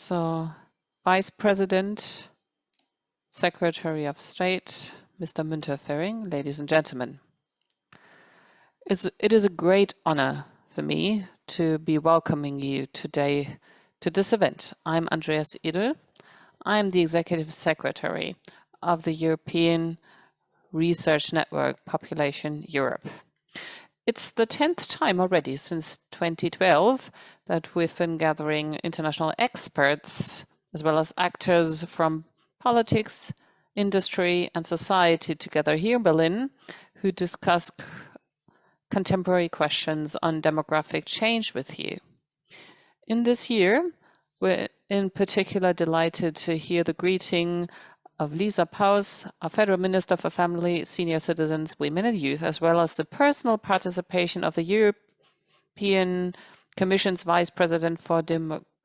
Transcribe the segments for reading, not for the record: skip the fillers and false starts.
So, Vice President, Secretary of State, Mr. Müntefering, ladies and gentlemen. It is a great honor for me to be welcoming you today to this event. I'm Andreas Edel. I'm the Executive Secretary of the European Research Network Population Europe. It's the 10th time already since 2012 that we've been gathering international experts as well as actors from politics, industry, and society together here in Berlin who discuss contemporary questions on demographic change with you. In this year, we're in particular delighted to hear the greeting of Paus, our Federal Minister for Family, Senior Citizens, Women and Youth, as well as the personal participation of the European Commission's Vice President for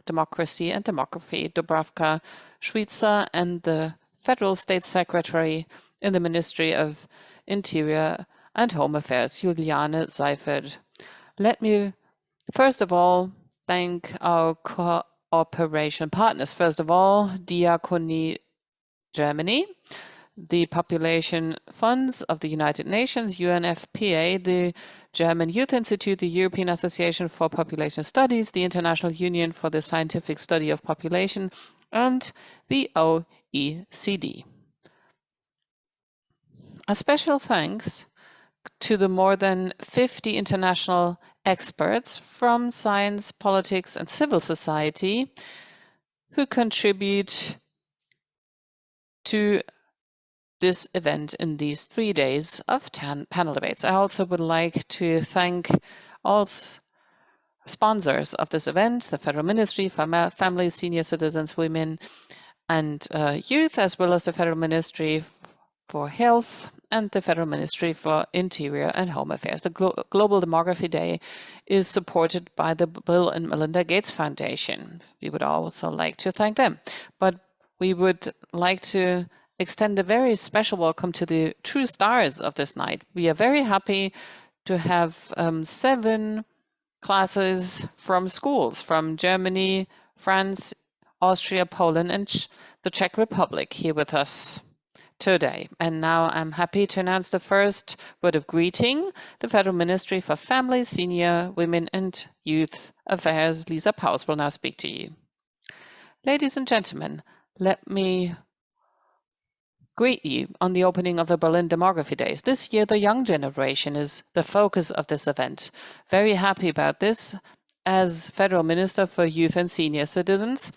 Democracy and Demography, Dubravka, Šuica, and the Federal State Secretary in the Ministry of Interior and Home Affairs, Juliane, Seifert. Let me first of all thank our cooperation partners. First of all, Diakonie, Germany, the Population Funds of the United Nations, UNFPA, the German Youth Institute, the European Association for Population Studies, the International Union for the Scientific Study of Population, and the OECD. A special thanks to the more than 50 international experts from science, politics, and civil society who contribute to this event in these 3 days of panel debates. I also would like to thank all sponsors of this event, the Federal Ministry for Family, Senior Citizens, Women and Youth, as well as the Federal Ministry for Health and the Federal Ministry for Interior and Home Affairs. The Global Demography Day is supported by the Bill and Melinda Gates Foundation. We would also like to thank them. But we would like to extend a very special welcome to the true stars of this night. We are very happy to have 7 classes from schools from Germany, France, Austria, Poland, and the Czech Republic here with us today. And now I'm happy to announce the first word of greeting. The Federal Ministry for Family, Senior, Women and Youth Affairs, Paus, will now speak to you. Ladies and gentlemen, let me greet you on the opening of the Berlin Demography Days. This year, the young generation is the focus of this event. Very happy about this as Federal Minister for Youth and Senior Citizens.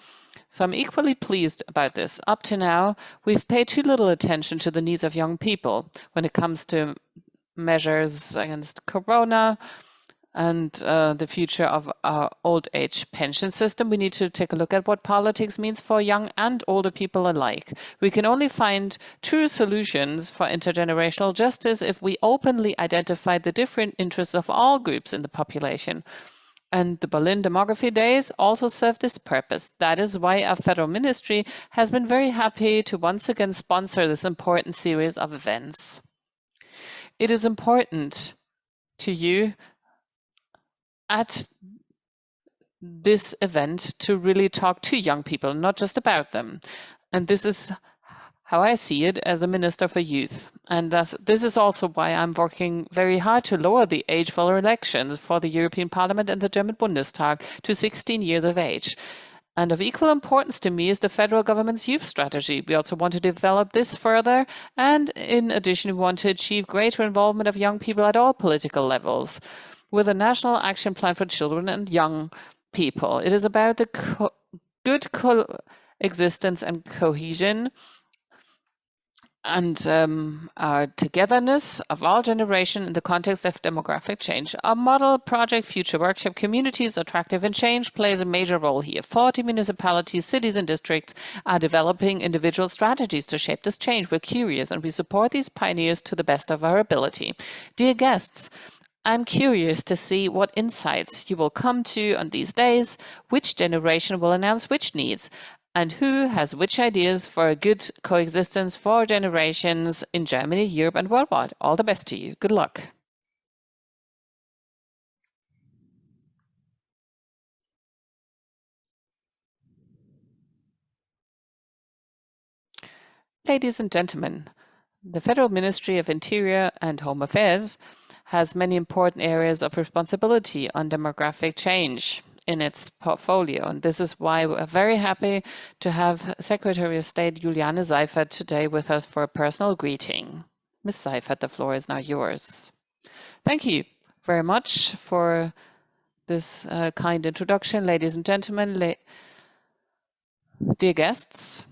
So I'm equally pleased about this. Up to now, we've paid too little attention to the needs of young people when it comes to measures against Corona and the future of our old age pension system. We need to take a look at what politics means for young and older people alike. We can only find true solutions for intergenerational justice if we openly identify the different interests of all groups in the population. And the Berlin Demography Days also serve this purpose. That is why our Federal Ministry has been very happy to once again sponsor this important series of events. It is important to you at this event to really talk to young people, not just about them. And this is how I see it as a Minister for Youth. And this is also why I'm working very hard to lower the age for elections for the European Parliament and the German Bundestag to 16 years of age. And of equal importance to me is the federal government's youth strategy. We also want to develop this further. And in addition, we want to achieve greater involvement of young people at all political levels with a national action plan for children and young people. It is about the good coexistence and cohesion and our togetherness of all generation in the context of demographic change. Our model project Future Workshop Communities Attractive and Change plays a major role here. 40 municipalities, cities and districts are developing individual strategies to shape this change. We're curious and we support these pioneers to the best of our ability. Dear guests, I'm curious to see what insights you will come to on these days, which generation will announce which needs, and who has which ideas for a good coexistence for generations in Germany, Europe, and worldwide. All the best to you. Good luck. Ladies and gentlemen, the Federal Ministry of Interior and Home Affairs has many important areas of responsibility on demographic change in its portfolio. And this is why we're very happy to have Secretary of State Juliane Seifert today with us for a personal greeting. Ms. Seifert, the floor is now yours. Thank you very much for this kind introduction, ladies and gentlemen, dear guests.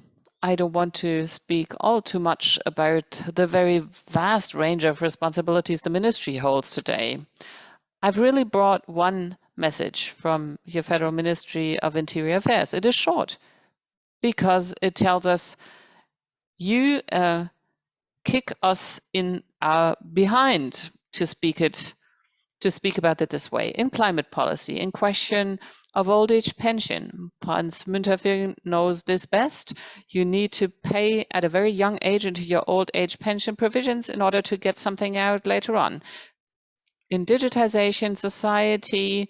I don't want to speak all too much about the very vast range of responsibilities the ministry holds today. I've really brought one message from your Federal Ministry of Interior Affairs. It is short because it tells us you kick us in our behind, to speak about it this way, in climate policy, in question of old age pension. Hans Müntefering knows this best. You need to pay at a very young age into your old age pension provisions in order to get something out later on. In digitization, society,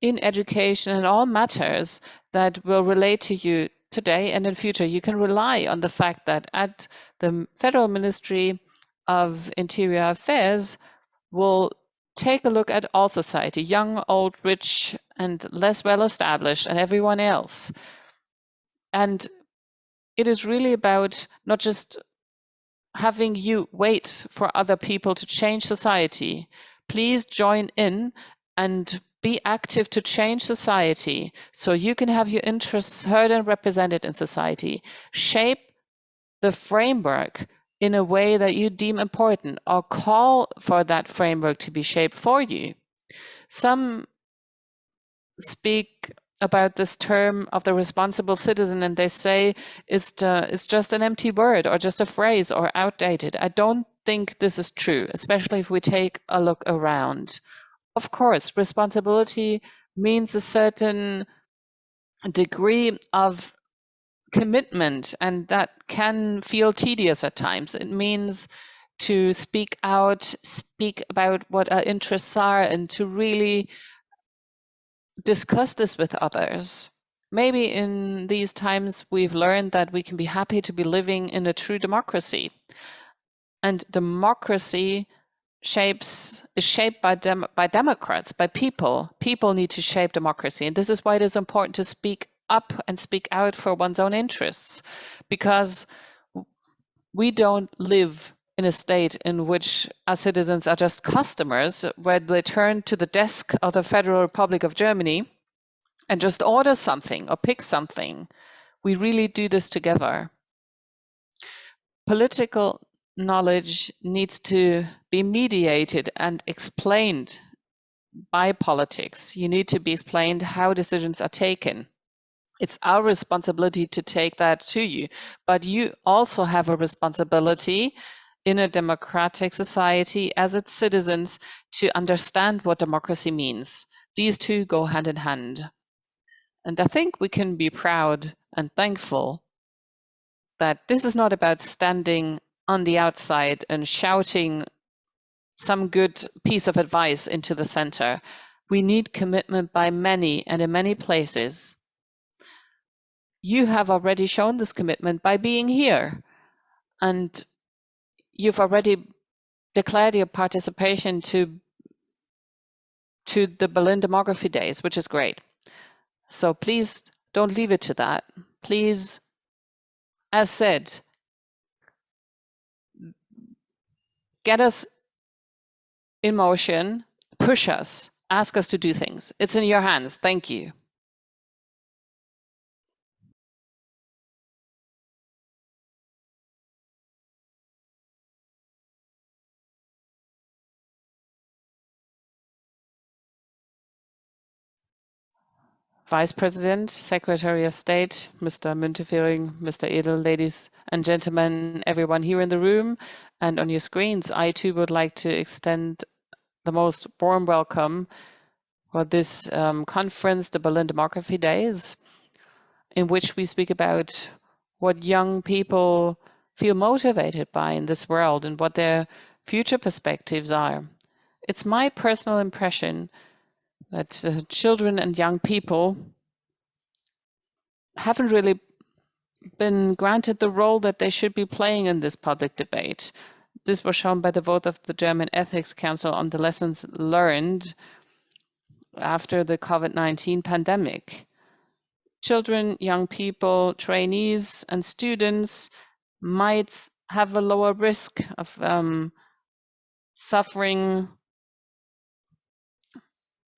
in education, and all matters that will relate to you today and in future, you can rely on the fact that at the Federal Ministry of Interior Affairs will take a look at all society, young, old, rich, and less well-established, and everyone else. And it is really about not just having you wait for other people to change society. Please join in and be active to change society so you can have your interests heard and represented in society. Shape the framework in a way that you deem important, or call for that framework to be shaped for you. Some speak about this term of the responsible citizen and they say it's just an empty word or just a phrase or outdated. I don't think this is true, especially if we take a look around. Of course, responsibility means a certain degree of commitment, and that can feel tedious at times. It means to speak out, speak about what our interests are, and to really discuss this with others. Maybe in these times we've learned that we can be happy to be living in a true democracy. And democracy is shaped by democrats, by people. People need to shape democracy. And this is why it is important to speak up and speak out for one's own interests, because we don't live in a state in which our citizens are just customers, where they turn to the desk of the Federal Republic of Germany and just order something or pick something. We really do this together. Political knowledge needs to be mediated and explained by politics. You need to be explained how decisions are taken. It's our responsibility to take that to you, but you also have a responsibility in a democratic society as its citizens to understand what democracy means. These two go hand in hand. And I think we can be proud and thankful that this is not about standing on the outside and shouting some good piece of advice into the center. We need commitment by many and in many places. You have already shown this commitment by being here, and you've already declared your participation to the Berlin Demography Days, which is great. So please don't leave it to that. Please, as said, get us in motion, push us, ask us to do things. It's in your hands. Thank you. Vice President, Secretary of State, Mr. Müntefering, Mr. Edel, ladies and gentlemen, everyone here in the room and on your screens, I too would like to extend the most warm welcome for this conference, the Berlin Demography Days, in which we speak about what young people feel motivated by in this world and what their future perspectives are. It's my personal impression that children and young people haven't really been granted the role that they should be playing in this public debate. This was shown by the vote of the German Ethics Council on the lessons learned after the COVID-19 pandemic. Children, young people, trainees, and students might have a lower risk of suffering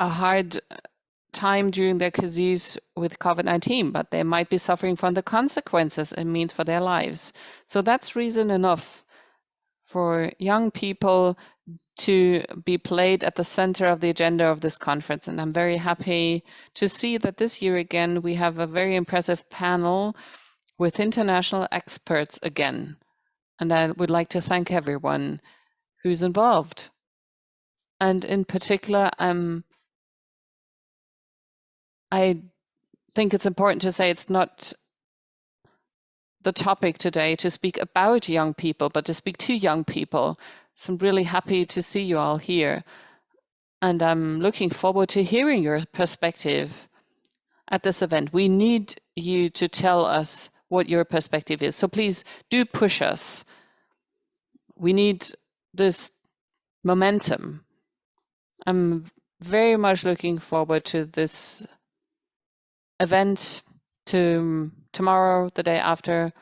a hard time during their disease with COVID-19, but they might be suffering from the consequences it means for their lives. So that's reason enough for young people to be played at the center of the agenda of this conference. And I'm very happy to see that this year again, we have a very impressive panel with international experts again. And I would like to thank everyone who's involved. And in particular, I think it's important to say it's not the topic today to speak about young people, but to speak to young people. So I'm really happy to see you all here. And I'm looking forward to hearing your perspective at this event. We need you to tell us what your perspective is. So please do push us. We need this momentum. I'm very much looking forward to this event, to tomorrow, the day after,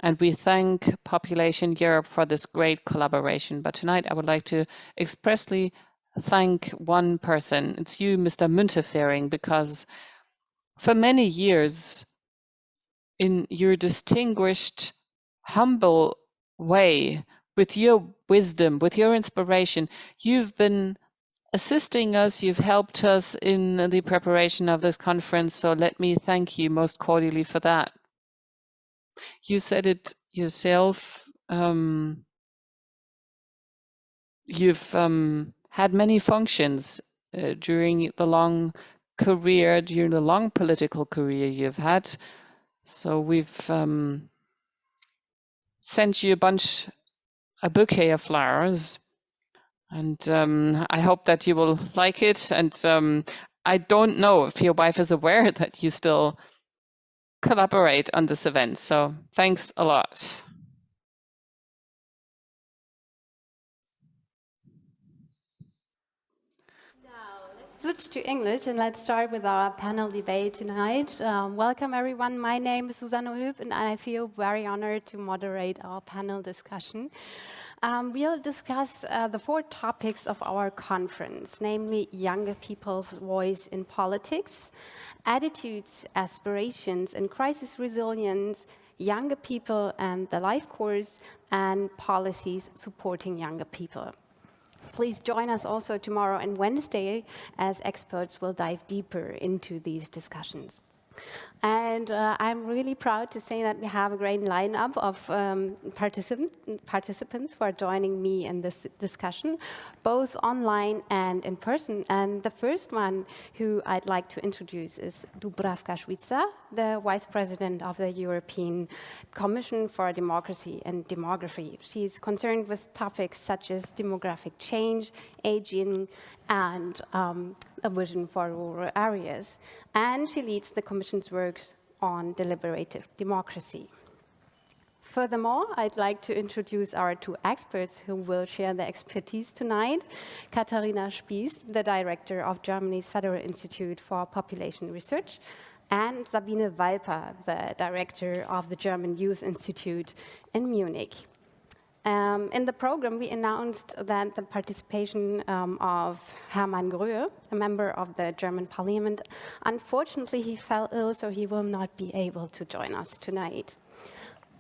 and we thank Population Europe for this great collaboration. But tonight I would like to expressly thank one person. It's you, Mr. Müntefering, because for many years, in your distinguished, humble way, with your wisdom, with your inspiration, you've been assisting us, you've helped us in the preparation of this conference, so let me thank you most cordially for that. You said it yourself, you've had many functions during the long career, during the long political career you've had. So we've sent you a bouquet of flowers, and I hope that you will like it. And I don't know if your wife is aware that you still collaborate on this event. So thanks a lot. Switch to English and let's start with our panel debate tonight. Welcome everyone. My name is Susanne Hüb and I feel very honored to moderate our panel discussion. We'll discuss the 4 topics of our conference, namely younger people's voice in politics, attitudes, aspirations and crisis resilience, younger people and the life course, and policies supporting younger people. Please join us also tomorrow and Wednesday, as experts will dive deeper into these discussions. And I'm really proud to say that we have a great lineup of participants who are joining me in this discussion, both online and in person. And the first one who I'd like to introduce is Dubravka, Schwitzer, the Vice President of the European Commission for Democracy and Demography. She's concerned with topics such as demographic change, aging, and a vision for rural areas. And she leads the Commission's work on deliberative democracy. Furthermore, I'd like to introduce our 2 experts who will share their expertise tonight. Katharina Spieß, the Director of Germany's Federal Institute for Population Research, and Sabine Walper, the Director of the German Youth Institute in Munich. In the program, we announced that the participation of Hermann Gröhe, a member of the German parliament, unfortunately he fell ill, so he will not be able to join us tonight.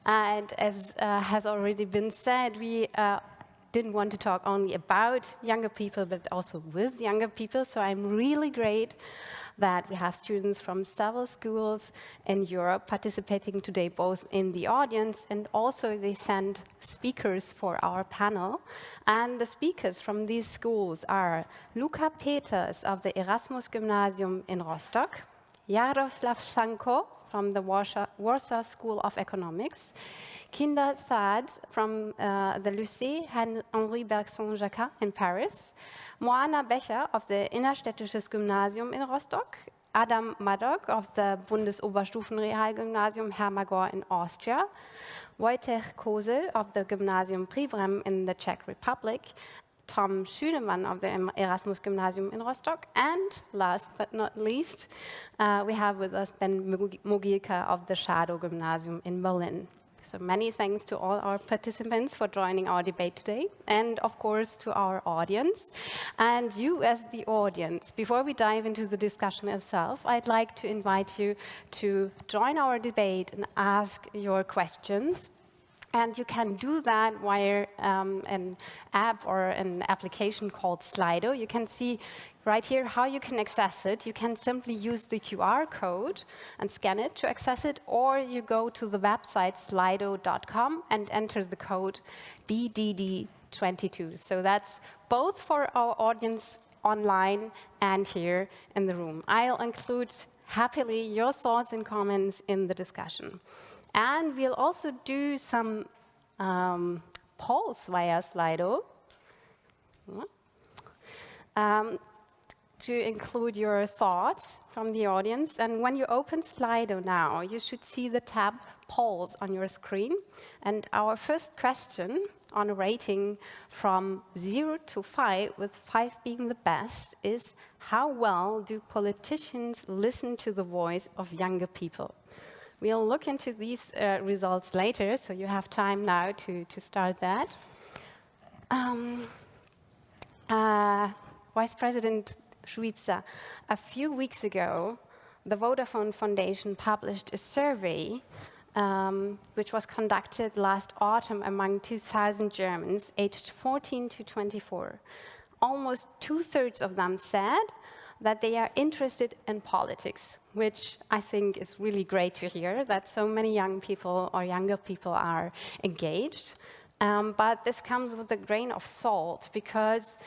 And as has already been said, we didn't want to talk only about younger people, but also with younger people. So I'm really great that we have students from several schools in Europe participating today, both in the audience and also they sent speakers for our panel. And the speakers from these schools are Luca Peters of the Erasmus Gymnasium in Rostock, Jaroslav Sanko from the Warsaw School of Economics, Kinder Saad from the Lycée Henri Bergson-Jacquat in Paris, Moana Becher of the Innerstädtisches Gymnasium in Rostock, Adam Maddock of the Bundesoberstufenrealgymnasium Hermagor in Austria, Wojciech Kosel of the Gymnasium Pribrem in the Czech Republic, Tom Schünemann of the Erasmus Gymnasium in Rostock, and last but not least, we have with us Ben Mogilka of the Shadow Gymnasium in Berlin. So many thanks to all our participants for joining our debate today, and of course to our audience. And you as the audience, before we dive into the discussion itself, I'd like to invite you to join our debate and ask your questions. And you can do that via an app or an application called Slido. You can see right here how you can access it. You can simply use the QR code and scan it to access it, or you go to the website slido.com and enter the code BDD22. So that's both for our audience online and here in the room. I'll include happily your thoughts and comments in the discussion. And we'll also do some polls via Slido to include your thoughts from the audience. And when you open Slido now, you should see the tab Polls on your screen. And our first question on a rating from 0 to 5, with 5 being the best, is how well do politicians listen to the voice of younger people? We'll look into these results later, so you have time now to start that. Vice President Šuica, a few weeks ago, the Vodafone Foundation published a survey which was conducted last autumn among 2,000 Germans aged 14 to 24. Almost 2/3 of them said that they are interested in politics, which I think is really great to hear, that so many young people or younger people are engaged. But this comes with a grain of salt, because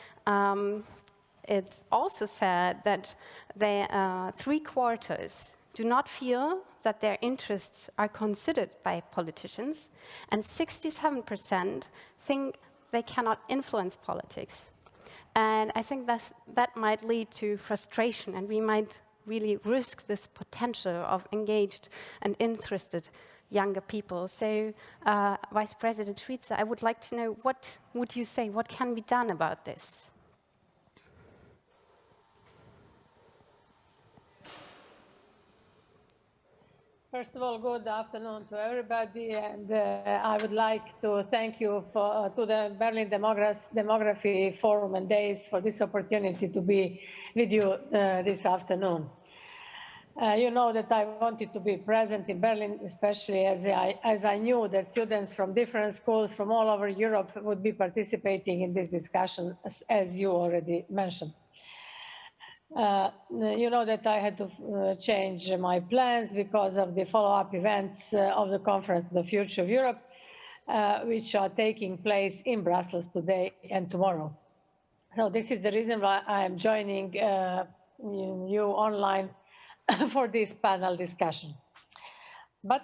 it's also said that 3/4 do not feel that their interests are considered by politicians, and 67% think they cannot influence politics. And I think that might lead to frustration, and we might really risk this potential of engaged and interested younger people. So, Vice President Šuica, I would like to know, what would you say, what can be done about this? First of all, good afternoon to everybody, and I would like to thank you to the Berlin Demography Forum and Days for this opportunity to be with you this afternoon. You know that I wanted to be present in Berlin, especially as I knew that students from different schools from all over Europe would be participating in this discussion, as you already mentioned. You know that I had to change my plans because of the follow-up events of the conference, The Future of Europe, which are taking place in Brussels today and tomorrow. So this is the reason why I am joining you online for this panel discussion. But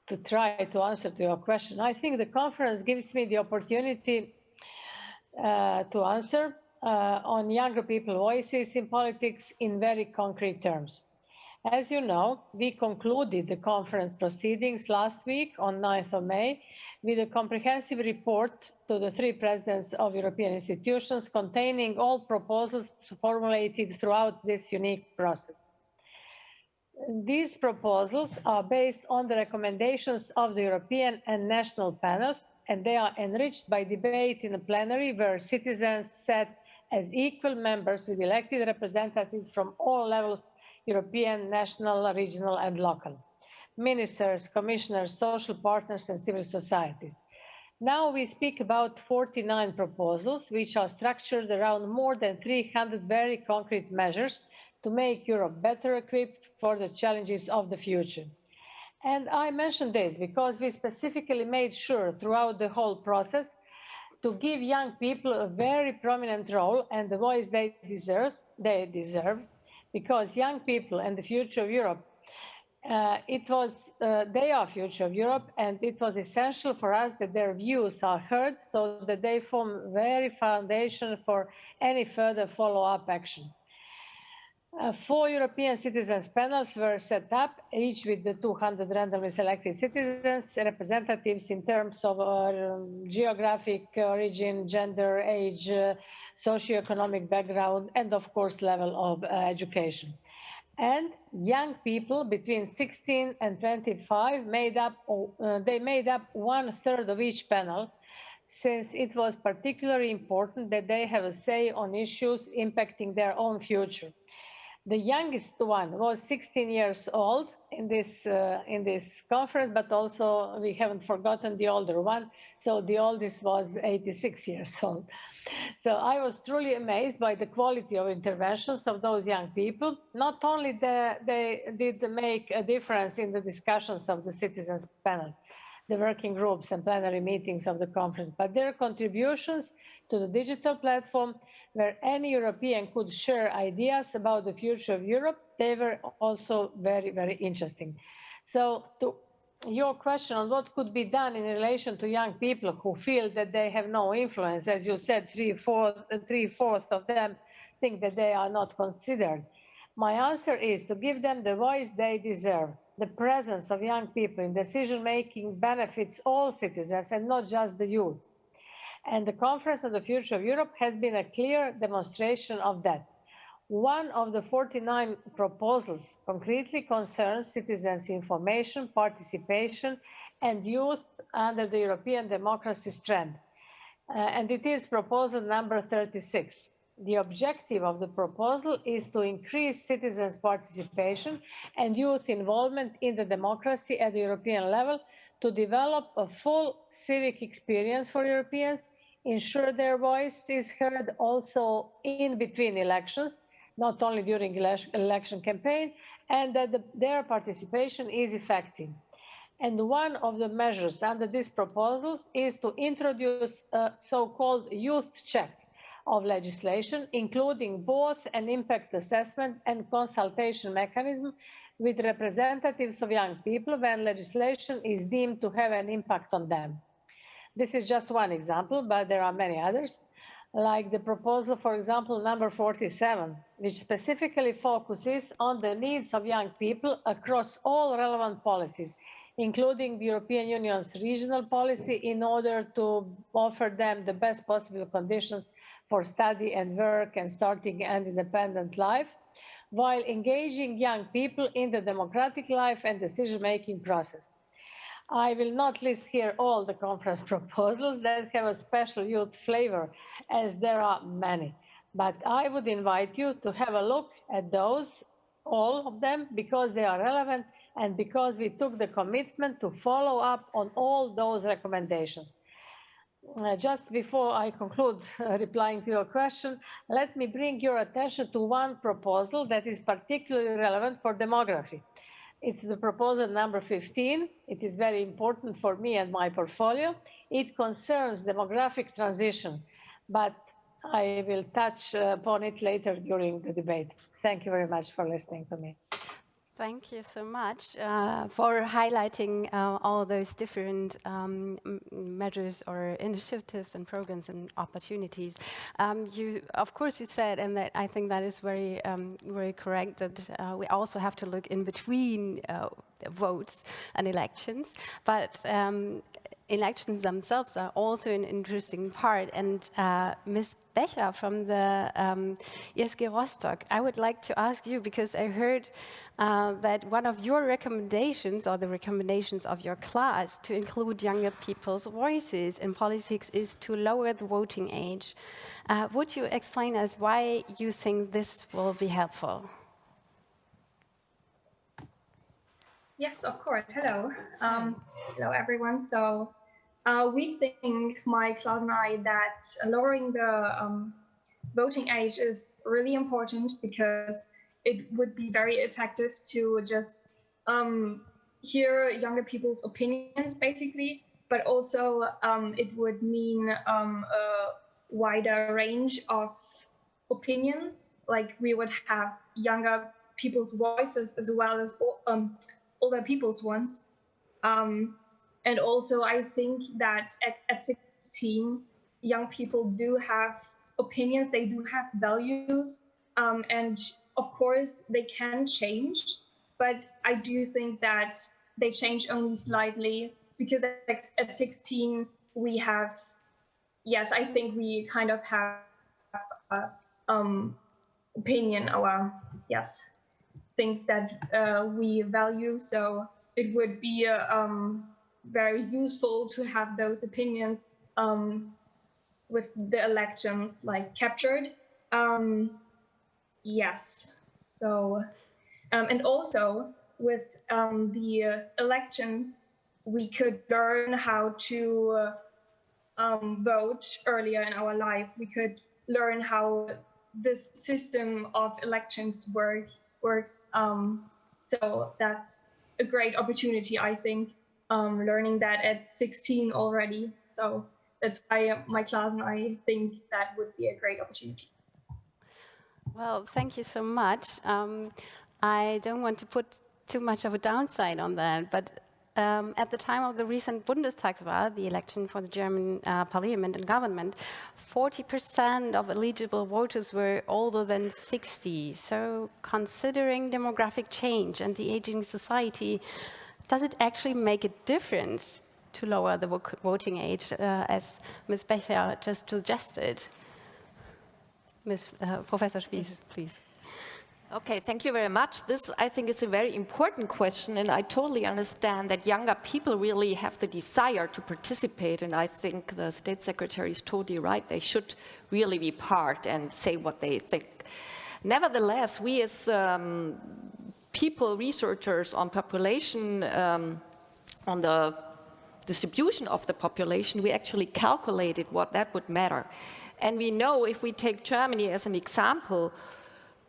to try to answer to your question, I think the conference gives me the opportunity to answer on younger people's voices in politics in very concrete terms. As you know, we concluded the conference proceedings last week on 9th of May with a comprehensive report to the 3 presidents of European institutions containing all proposals formulated throughout this unique process. These proposals are based on the recommendations of the European and national panels, and they are enriched by debate in the plenary, where citizens sat as equal members with elected representatives from all levels: European, national, regional, and local, ministers, commissioners, social partners, and civil societies. Now we speak about 49 proposals, which are structured around more than 300 very concrete measures to make Europe better equipped for the challenges of the future. And I mention this because we specifically made sure throughout the whole process to give young people a very prominent role and the voice they deserve, because young people and the future of Europe, they are future of Europe, and it was essential for us that their views are heard so that they form very foundation for any further follow-up action. 4 European citizens panels were set up, each with the 200 randomly selected citizens, representatives in terms of geographic origin, gender, age, socioeconomic background, and of course, level of education. And young people between 16 and 25 made up 1/3 of each panel, since it was particularly important that they have a say on issues impacting their own future. The youngest one was 16 years old in this conference, but also we haven't forgotten the older one. So the oldest was 86 years old. So I was truly amazed by the quality of interventions of those young people. Not only they did make a difference in the discussions of the citizens panels, the working groups and plenary meetings of the conference, but their contributions to the digital platform where any European could share ideas about the future of Europe, they were also very, very interesting. So to your question on what could be done in relation to young people who feel that they have no influence, as you said, three-fourths of them think that they are not considered. My answer is to give them the voice they deserve. The presence of young people in decision-making benefits all citizens and not just the youth. And the Conference on the Future of Europe has been a clear demonstration of that. One of the 49 proposals concretely concerns citizens' information, participation, and youth under the European democracy strand. And it is proposal number 36. The objective of the proposal is to increase citizens' participation and youth involvement in the democracy at the European level, to develop a full civic experience for Europeans, ensure their voice is heard also in between elections, not only during election campaign, and that their participation is effective. And one of the measures under these proposals is to introduce a so-called youth check of legislation, including both an impact assessment and consultation mechanism with representatives of young people when legislation is deemed to have an impact on them. This is just one example, but there are many others, like the proposal, for example, number 47, which specifically focuses on the needs of young people across all relevant policies, including the European Union's regional policy, in order to offer them the best possible conditions for study and work and starting an independent life, while engaging young people in the democratic life and decision-making process. I will not list here all the conference proposals that have a special youth flavor, as there are many. But I would invite you to have a look at those, all of them, because they are relevant and because we took the commitment to follow up on all those recommendations. Just before I conclude replying to your question, let me bring your attention to one proposal that is particularly relevant for demography. It's the proposal number 15. It is very important for me and my portfolio. It concerns demographic transition, but I will touch upon it later during the debate. Thank you very much for listening to me. Thank you so much for highlighting all those different measures or initiatives and programs and opportunities. Of course, you said, and that I think that is very, very correct, that we also have to look in between votes and elections. But elections themselves are also an interesting part. And Ms. Becher from the ESG Rostock, I would like to ask you, because I heard that one of your recommendations, or the recommendations of your class, to include younger people's voices in politics is to lower the voting age. Would you explain us why you think this will be helpful? Yes, of course. Hello. Hello, everyone. So we think, my class and I, that lowering the voting age is really important, because it would be very effective to just hear younger people's opinions, basically, but also it would mean a wider range of opinions. Like, we would have younger people's voices as well as older people's ones. And also, I think that at 16, young people do have opinions, they do have values, and of course, they can change, but I do think that they change only slightly, because at 16 we have, yes, I think we kind of have opinion, or yes, things that we value. So it would be very useful to have those opinions with the elections like captured. Yes. So, and also with the elections, we could learn how to vote earlier in our life. We could learn how this system of elections works. So that's a great opportunity, I think, learning that at 16 already. So that's why my class and I think that would be a great opportunity. Well, thank you so much. I don't want to put too much of a downside on that, but at the time of the recent Bundestagswahl, the election for the German parliament and government, 40% of eligible voters were older than 60. So considering demographic change and the aging society, does it actually make a difference to lower the voting age, as Ms. Becher just suggested? Professor Šuica, please. Okay, thank you very much. This, I think, is a very important question, and I totally understand that younger people really have the desire to participate, and I think the State Secretary is totally right. They should really be part and say what they think. Nevertheless, we as people, researchers on population, on the distribution of the population, we actually calculated what that would matter. And we know, if we take Germany as an example,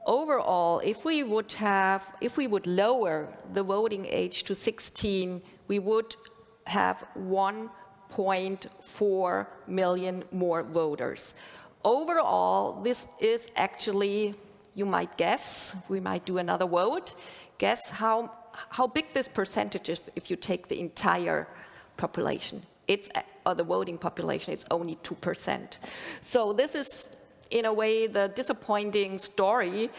overall, if we would lower the voting age to 16, we would have 1.4 million more voters. Overall, this is actually, you might guess, we might do another vote, guess how big this percentage is if you take the entire population. The voting population, it's only 2%. So this is, in a way, the disappointing story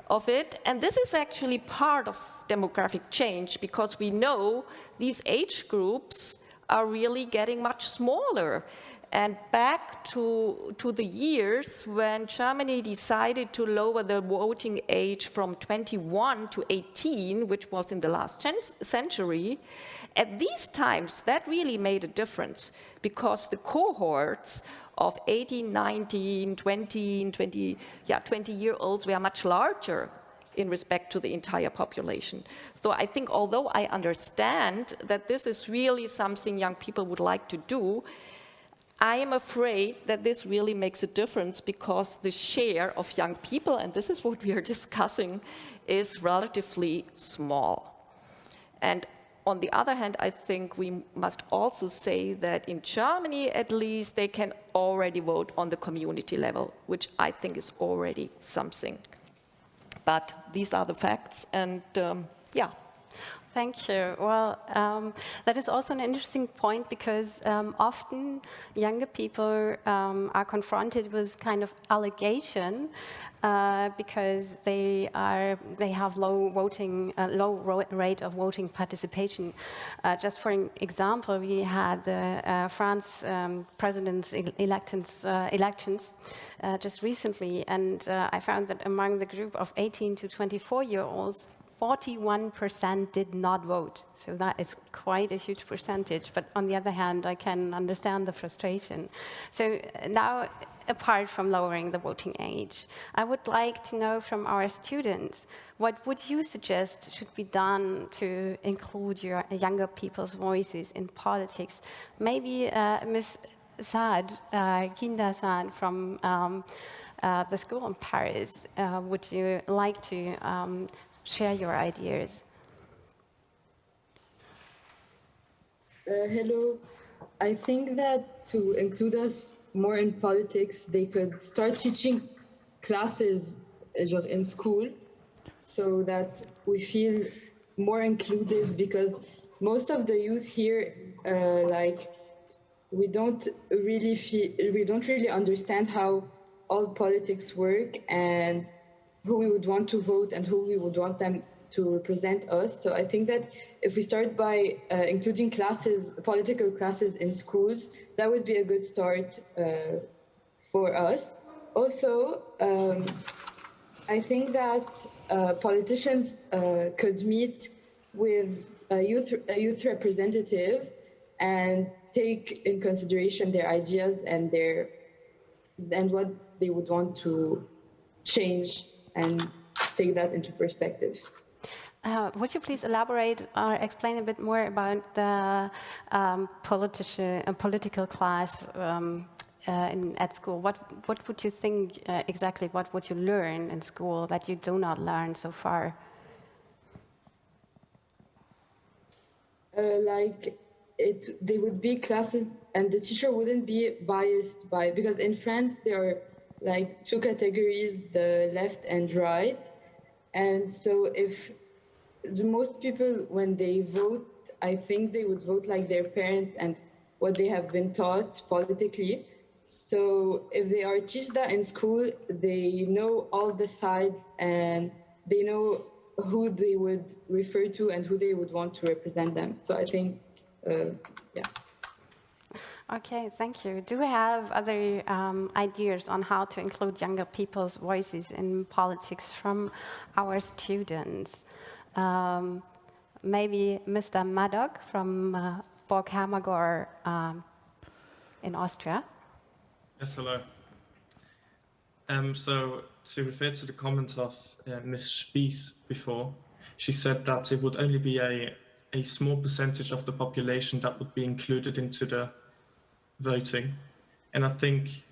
of it. And this is actually part of demographic change, because we know these age groups are really getting much smaller. And back to the years when Germany decided to lower the voting age from 21 to 18, which was in the last century, at these times, that really made a difference, because the cohorts of 18, 19, 20-year-olds were much larger in respect to the entire population. So I think, although I understand that this is really something young people would like to do, I am afraid that this really makes a difference, because the share of young people, and this is what we are discussing, is relatively small. And on the other hand, I think we must also say that in Germany, at least, they can already vote on the community level, which I think is already something. But these are the facts, and yeah. Thank you. Well, that is also an interesting point, because often younger people are confronted with kind of allegation because they have low rate of voting participation. Just for an example, we had the France president's elections just recently, and I found that among the group of 18 to 24-year-olds, 41% did not vote. So that is quite a huge percentage. But on the other hand, I can understand the frustration. So now, apart from lowering the voting age, I would like to know from our students, what would you suggest should be done to include your younger people's voices in politics? Maybe Ms. Saad, Kinda Saad from the school in Paris, would you like to share your ideas? Hello. I think that to include us more in politics, they could start teaching classes in school, so that we feel more included, because most of the youth here, we don't really understand how all politics work, and who we would want to vote and who we would want them to represent us. So I think that if we start by including classes, political classes in schools, that would be a good start for us. Also, I think that politicians could meet with a youth representative and take in consideration their ideas and what they would want to change and take that into perspective. Would you please elaborate or explain a bit more about the political class at school? What would you think exactly? What would you learn in school that you do not learn so far? They would be classes, and the teacher wouldn't be biased by, because in France there are like two categories, the left and right, and so if most people, when they vote, I think they would vote like their parents and what they have been taught politically. So if they are taught that in school, they know all the sides and they know who they would refer to and who they would want to represent them. So I think, yeah. Okay, thank you. Do we have other ideas on how to include younger people's voices in politics from our students? Maybe Mr. Maddock from Borg Hammergård in Austria. Yes, hello. So to refer to the comment of Ms. Spies before, she said that it would only be a small percentage of the population that would be included into the voting. And I think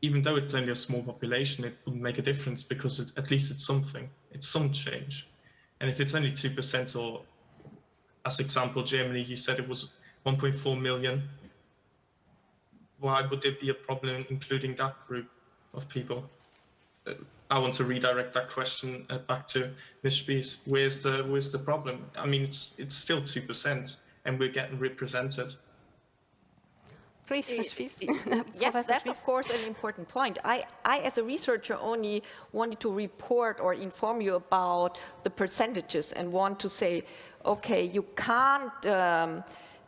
even though it's only a small population, it would make a difference because at least it's something, it's some change. And if it's only 2%, or as example, Germany, you said it was 1.4 million, why would there be a problem including that group of people? I want to redirect that question back to Ms. Spies. Where's the problem? I mean, it's still 2%, and we're getting represented. Please, Ms. Spies. Yes, that's of course an important point. I, as a researcher, only wanted to report or inform you about the percentages and want to say, okay, you can't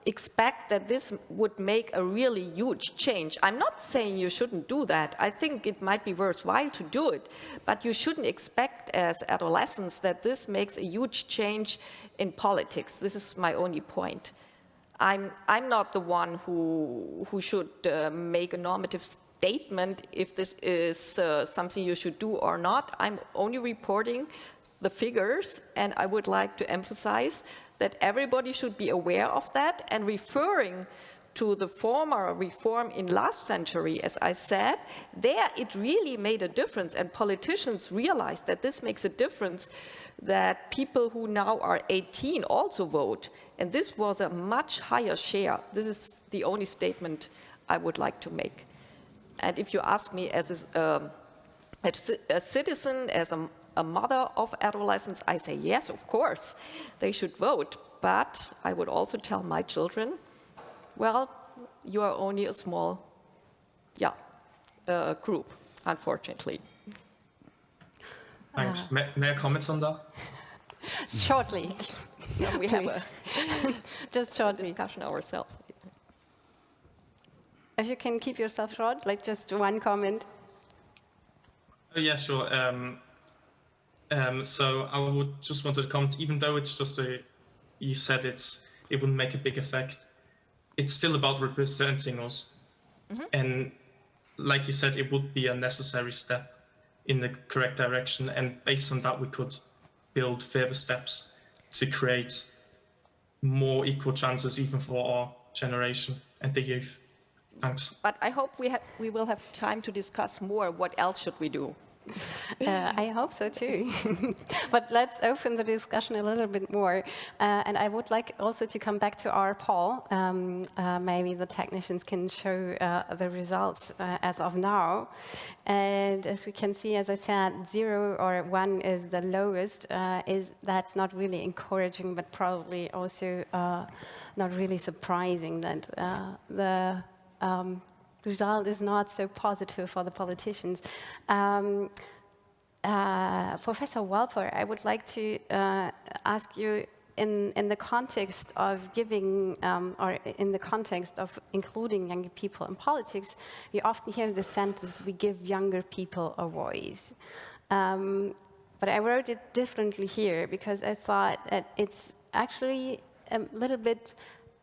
expect that this would make a really huge change. I'm not saying you shouldn't do that. I think it might be worthwhile to do it, but you shouldn't expect as adolescents that this makes a huge change in politics. This is my only point. I'm not the one who should make a normative statement if this is something you should do or not. I'm only reporting the figures, and I would like to emphasize that everybody should be aware of that, and referring to the former reform in last century, as I said, there it really made a difference, and politicians realized that this makes a difference, that people who now are 18 also vote, and this was a much higher share. This is the only statement I would like to make. And if you ask me as a citizen, as a mother of adolescents, I say yes, of course, they should vote. But I would also tell my children, well, you are only a small, group, unfortunately. Thanks. May I comment on that? Shortly. So we have just shortly discussion ourselves. If you can keep yourself short, like just one comment. Oh, yeah, sure. So I would just want to comment, even though it's just you said it wouldn't make a big effect, it's still about representing us. Mm-hmm. And like you said, it would be a necessary step in the correct direction. And based on that, we could build further steps to create more equal chances even for our generation and the youth. Thanks. But I hope we will have time to discuss more. What else should we do? I hope so too. But let's open the discussion a little bit more. And I would like also to come back to our poll. Maybe the technicians can show the results as of now. And as we can see, as I said, 0 or 1 is the lowest. That's not really encouraging, but probably also not really surprising that the result is not so positive for the politicians. Professor Walper, I would like to ask you, in the context of giving, or in the context of including younger people in politics, we often hear the sentence, we give younger people a voice. But I wrote it differently here because I thought that it's actually a little bit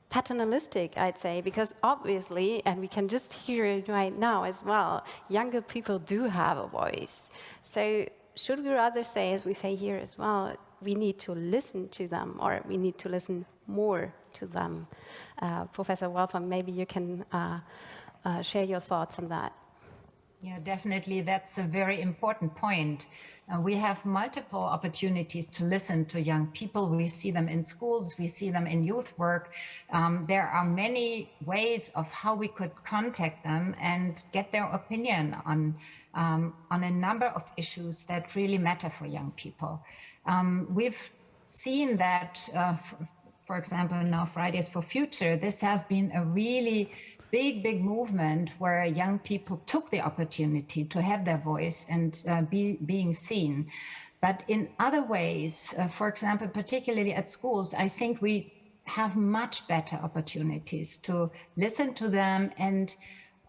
paternalistic, I'd say, because obviously, and we can just hear it right now as well, younger people do have a voice. So should we rather say, as we say here as well, we need to listen to them, or we need to listen more to them? Professor Walper, maybe you can share your thoughts on that. Yeah, definitely. That's a very important point. We have multiple opportunities to listen to young people. We see them in schools, we see them in youth work. There are many ways of how we could contact them and get their opinion on a number of issues that really matter for young people. We've seen that, for example, now Fridays for Future, this has been a really big movement where young people took the opportunity to have their voice and being seen. But in other ways, for example, particularly at schools, I think we have much better opportunities to listen to them and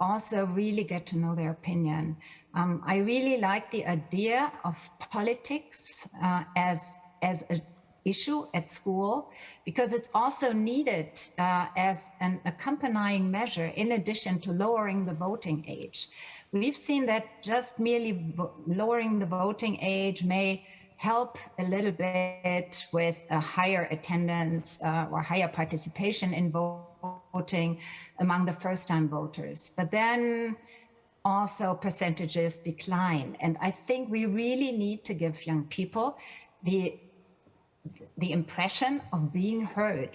also really get to know their opinion. I really like the idea of politics as an issue at school, because it's also needed as an accompanying measure in addition to lowering the voting age. We've seen that just merely lowering the voting age may help a little bit with a higher attendance or higher participation in voting among the first-time voters. But then also percentages decline. And I think we really need to give young people the impression of being heard.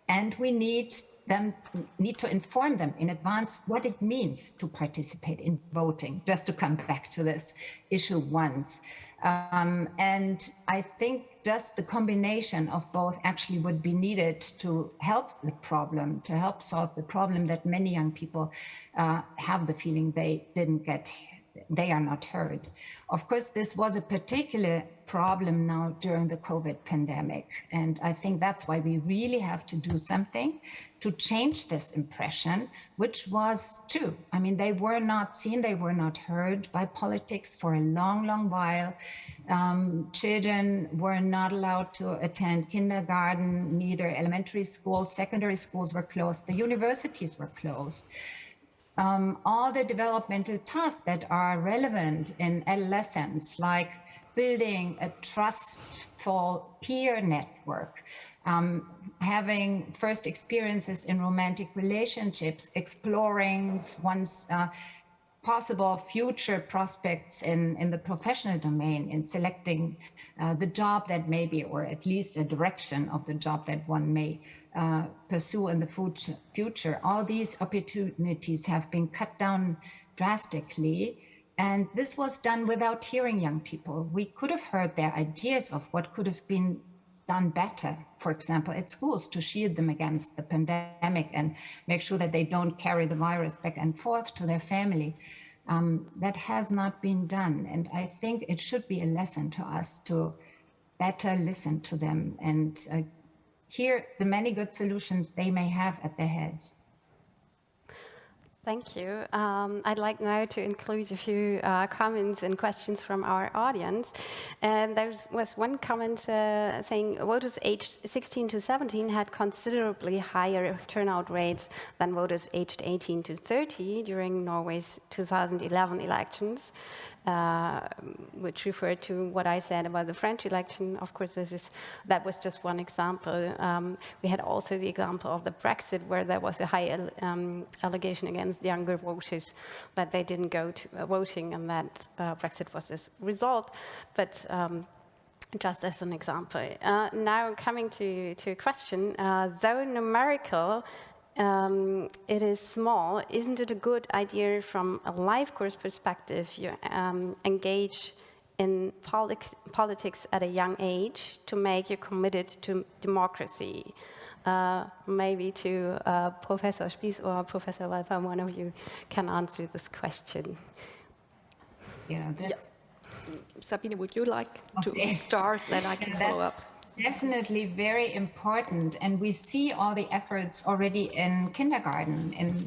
And we need to inform them in advance what it means to participate in voting, just to come back to this issue once. And I think just the combination of both actually would be needed to help the problem, to help solve the problem that many young people have the feeling they are not heard. Of course, this was a particular problem now during the COVID pandemic. And I think that's why we really have to do something to change this impression, which was true. I mean, they were not seen, they were not heard by politics for a long while. Children were not allowed to attend kindergarten, neither elementary schools, secondary schools were closed, the universities were closed. All the developmental tasks that are relevant in adolescence, like building a trustful peer network, having first experiences in romantic relationships, exploring one's possible future prospects in the professional domain, in selecting the job that may be, or at least a direction of the job that one may pursue in the future. All these opportunities have been cut down drastically. And this was done without hearing young people. We could have heard their ideas of what could have been done better, for example, at schools, to shield them against the pandemic and make sure that they don't carry the virus back and forth to their family. That has not been done. And I think it should be a lesson to us to better listen to them and hear the many good solutions they may have at their heads. Thank you. I'd like now to include a few comments and questions from our audience. And there was one comment saying voters aged 16 to 17 had considerably higher turnout rates than voters aged 18 to 30 during Norway's 2011 elections, which referred to what I said about the French election. Of course, that was just one example. We had also the example of the Brexit, where there was a high allegation against younger voters that they didn't go to voting, and that Brexit was the result. But just as an example. Now coming to a question, though numerical, it is small, isn't it a good idea from a life course perspective you engage in politics at a young age to make you committed to democracy? Maybe to Professor Spies or Professor Walper, one of you can answer this question. Yeah, Sabine, would you like to start? Then I can follow up. Definitely very important. And we see all the efforts already in kindergarten, in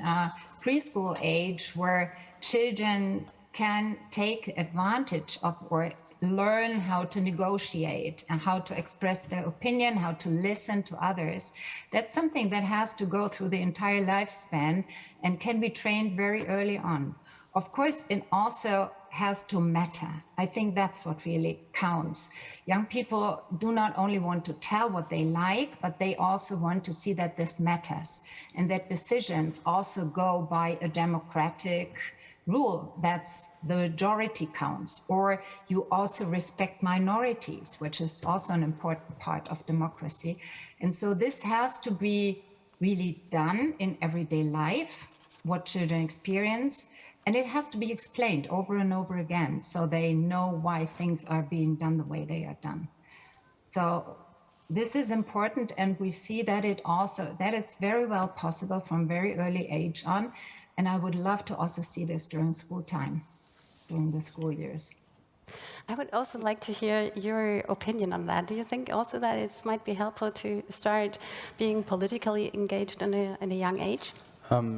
preschool age, where children can take advantage of or learn how to negotiate and how to express their opinion, how to listen to others. That's something that has to go through the entire lifespan and can be trained very early on. Of course, it also has to matter. I think that's what really counts. Young people do not only want to tell what they like, but they also want to see that this matters and that decisions also go by a democratic rule. That's the majority counts, or you also respect minorities, which is also an important part of democracy. And so this has to be really done in everyday life, what children experience, and it has to be explained over and over again so they know why things are being done the way they are done. So this is important, and we see that it's very well possible from very early age on. And I would love to also see this during school time, during the school years. I would also like to hear your opinion on that. Do you think also that it might be helpful to start being politically engaged in a young age?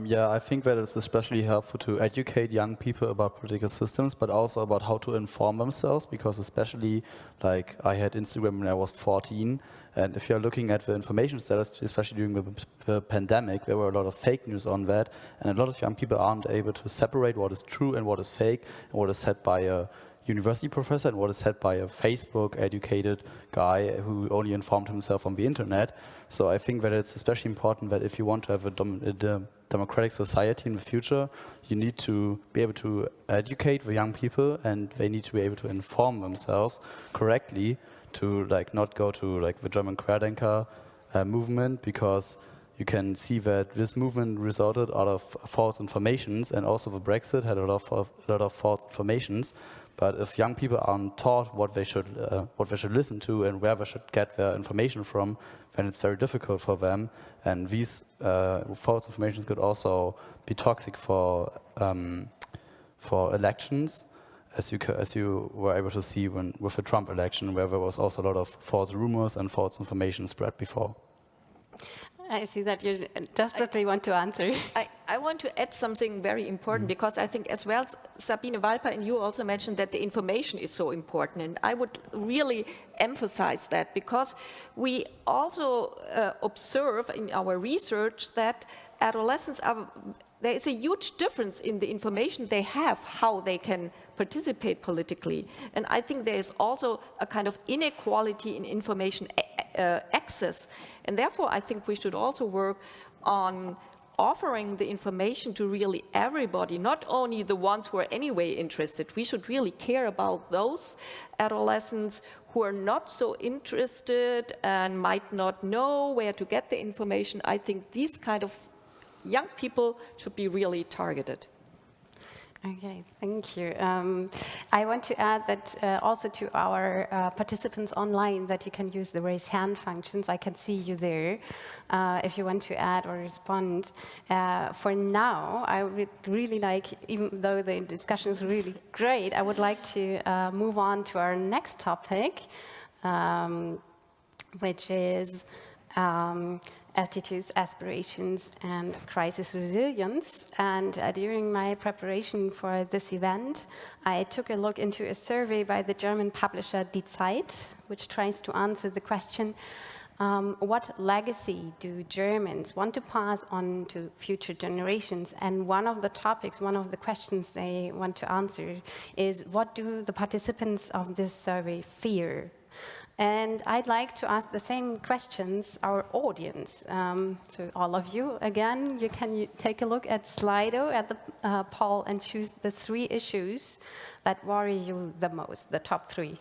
Yeah, I think that it's especially helpful to educate young people about political systems, but also about how to inform themselves, because especially, like, I had Instagram when I was 14, and if you're looking at the information status, especially during the pandemic, there were a lot of fake news on that, and a lot of young people aren't able to separate what is true and what is fake, and what is said by a university professor and what is said by a Facebook educated guy who only informed himself on the internet. So I think that it's especially important that if you want to have a democratic society in the future, you need to be able to educate the young people, and they need to be able to inform themselves correctly to not go to the German Querdenker movement, because you can see that this movement resulted out of false informations, and also the Brexit had a lot of false informations. But if young people aren't taught what they should listen to and where they should get their information from, then it's very difficult for them. And these false informations could also be toxic for elections, as you were able to see with the Trump election, where there was also a lot of false rumors and false information spread before. I see that you desperately want to answer. I want to add something very important, because I think as well, Sabine Walper and you also mentioned that the information is so important, and I would really emphasize that, because we also observe in our research that adolescents there is a huge difference in the information they have, how they can participate politically. And I think there is also a kind of inequality in information access. And therefore, I think we should also work on offering the information to really everybody, not only the ones who are anyway interested. We should really care about those adolescents who are not so interested and might not know where to get the information. I think these kind of young people should be really targeted. Okay, thank you. I want to add that also to our participants online, that you can use the raise hand functions. I can see you there if you want to add or respond. For now, I would really like, even though the discussion is really great, I would like to move on to our next topic, which is attitudes, aspirations, and crisis resilience. And during my preparation for this event, I took a look into a survey by the German publisher Die Zeit, which tries to answer the question, what legacy do Germans want to pass on to future generations? And one of the topics, one of the questions they want to answer is, what do the participants of this survey fear? And I'd like to ask the same questions our audience. So all of you, again, you can take a look at Slido, at the poll, and choose the 3 issues that worry you the most, the top 3.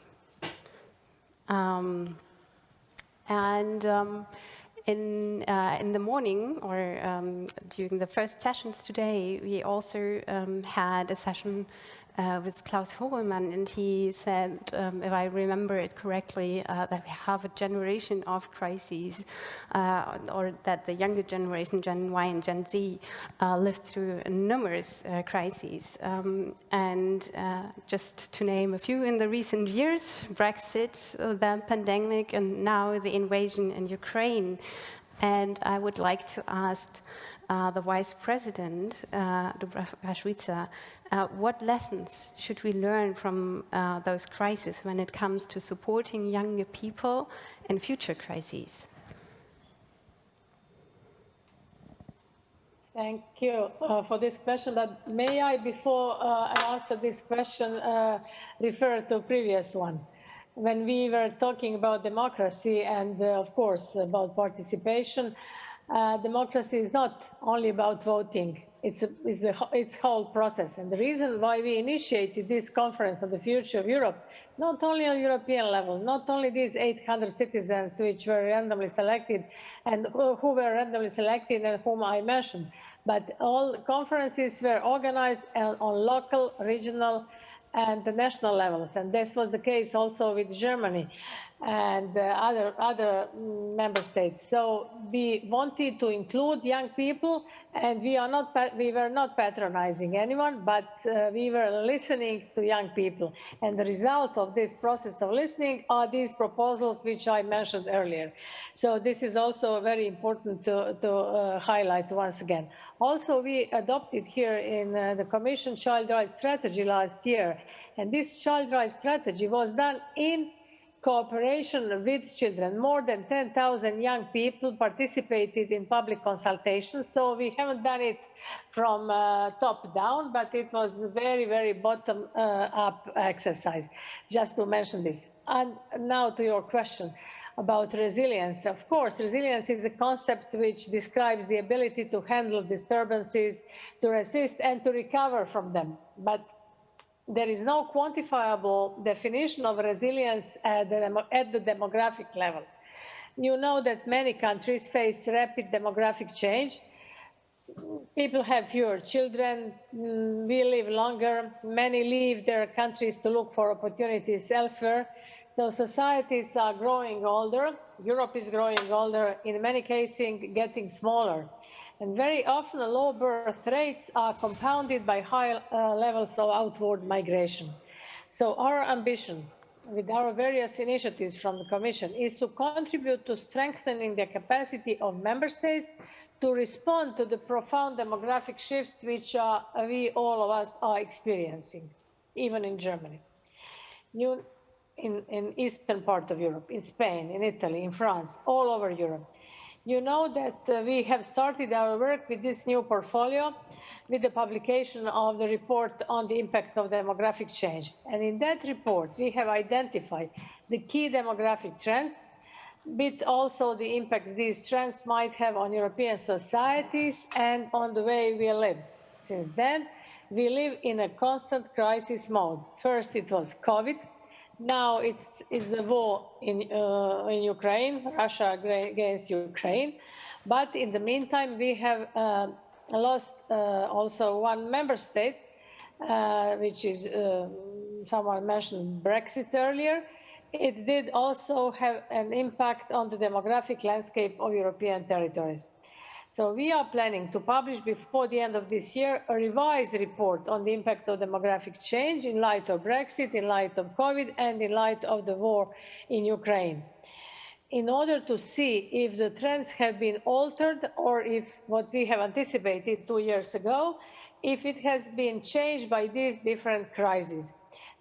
In the morning, or during the first sessions today, we also had a session with Klaus Hohlemann, and he said, if I remember it correctly, that we have a generation of crises, or that the younger generation, Gen Y and Gen Z, lived through numerous crises. And just to name a few in the recent years, Brexit, the pandemic, and now the invasion in Ukraine. And I would like to ask the Vice President, Dubravka Šuica, what lessons should we learn from those crises when it comes to supporting younger people in future crises? Thank you for this question. But may I, before I answer this question, refer to a previous one? When we were talking about democracy and, of course, about participation, democracy is not only about voting. It's whole process. And the reason why we initiated this conference on the future of Europe, not only on European level, not only these 800 citizens which were randomly selected and who were randomly selected and whom I mentioned, but all conferences were organized on local, regional, and the national levels. And this was the case also with Germany and other member states. So we wanted to include young people, and we were not patronizing anyone, but we were listening to young people. And the result of this process of listening are these proposals which I mentioned earlier. So this is also very important to highlight once again. Also, we adopted here in the Commission Child Rights Strategy last year, and this Child Rights Strategy was done in cooperation with children. More than 10,000 young people participated in public consultations, so we haven't done it from top down, but it was a very, very bottom-up exercise, just to mention this. And now to your question about resilience. Of course, resilience is a concept which describes the ability to handle disturbances, to resist and to recover from them. But there is no quantifiable definition of resilience at the demographic level. You know that many countries face rapid demographic change. People have fewer children, we live longer, many leave their countries to look for opportunities elsewhere. So societies are growing older, Europe is growing older, in many cases getting smaller. And very often low birth rates are compounded by high levels of outward migration. So our ambition with our various initiatives from the Commission is to contribute to strengthening the capacity of member states to respond to the profound demographic shifts which all of us are experiencing, even in Germany. In eastern part of Europe, in Spain, in Italy, in France, all over Europe. You know that we have started our work with this new portfolio with the publication of the report on the impact of demographic change. And in that report, we have identified the key demographic trends, but also the impacts these trends might have on European societies and on the way we live. Since then, we live in a constant crisis mode. First, it was COVID. Now it's the war in Ukraine, Russia against Ukraine. But in the meantime, we have lost also one member state, which is, someone mentioned Brexit earlier. It did also have an impact on the demographic landscape of European territories. So we are planning to publish before the end of this year a revised report on the impact of demographic change in light of Brexit, in light of COVID, and in light of the war in Ukraine, in order to see if the trends have been altered or if what we have anticipated 2 years ago, if it has been changed by these different crises.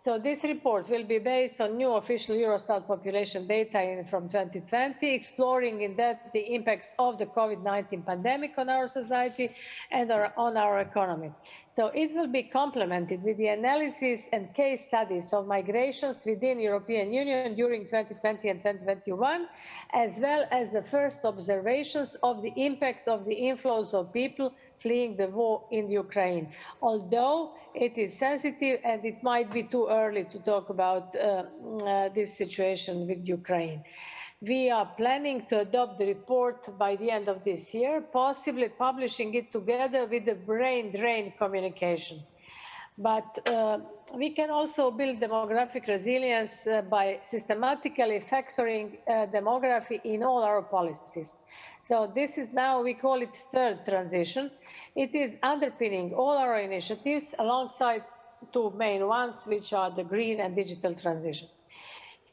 So this report will be based on new official Eurostat population data from 2020, exploring in depth the impacts of the COVID-19 pandemic on our society and on our economy. So it will be complemented with the analysis and case studies of migrations within European Union during 2020 and 2021, as well as the first observations of the impact of the inflows of people fleeing the war in Ukraine. Although it is sensitive and it might be too early to talk about this situation with Ukraine. We are planning to adopt the report by the end of this year, possibly publishing it together with the brain drain communication. But we can also build demographic resilience by systematically factoring demography in all our policies. So this is now, we call it third transition. It is underpinning all our initiatives alongside two main ones, which are the green and digital transition.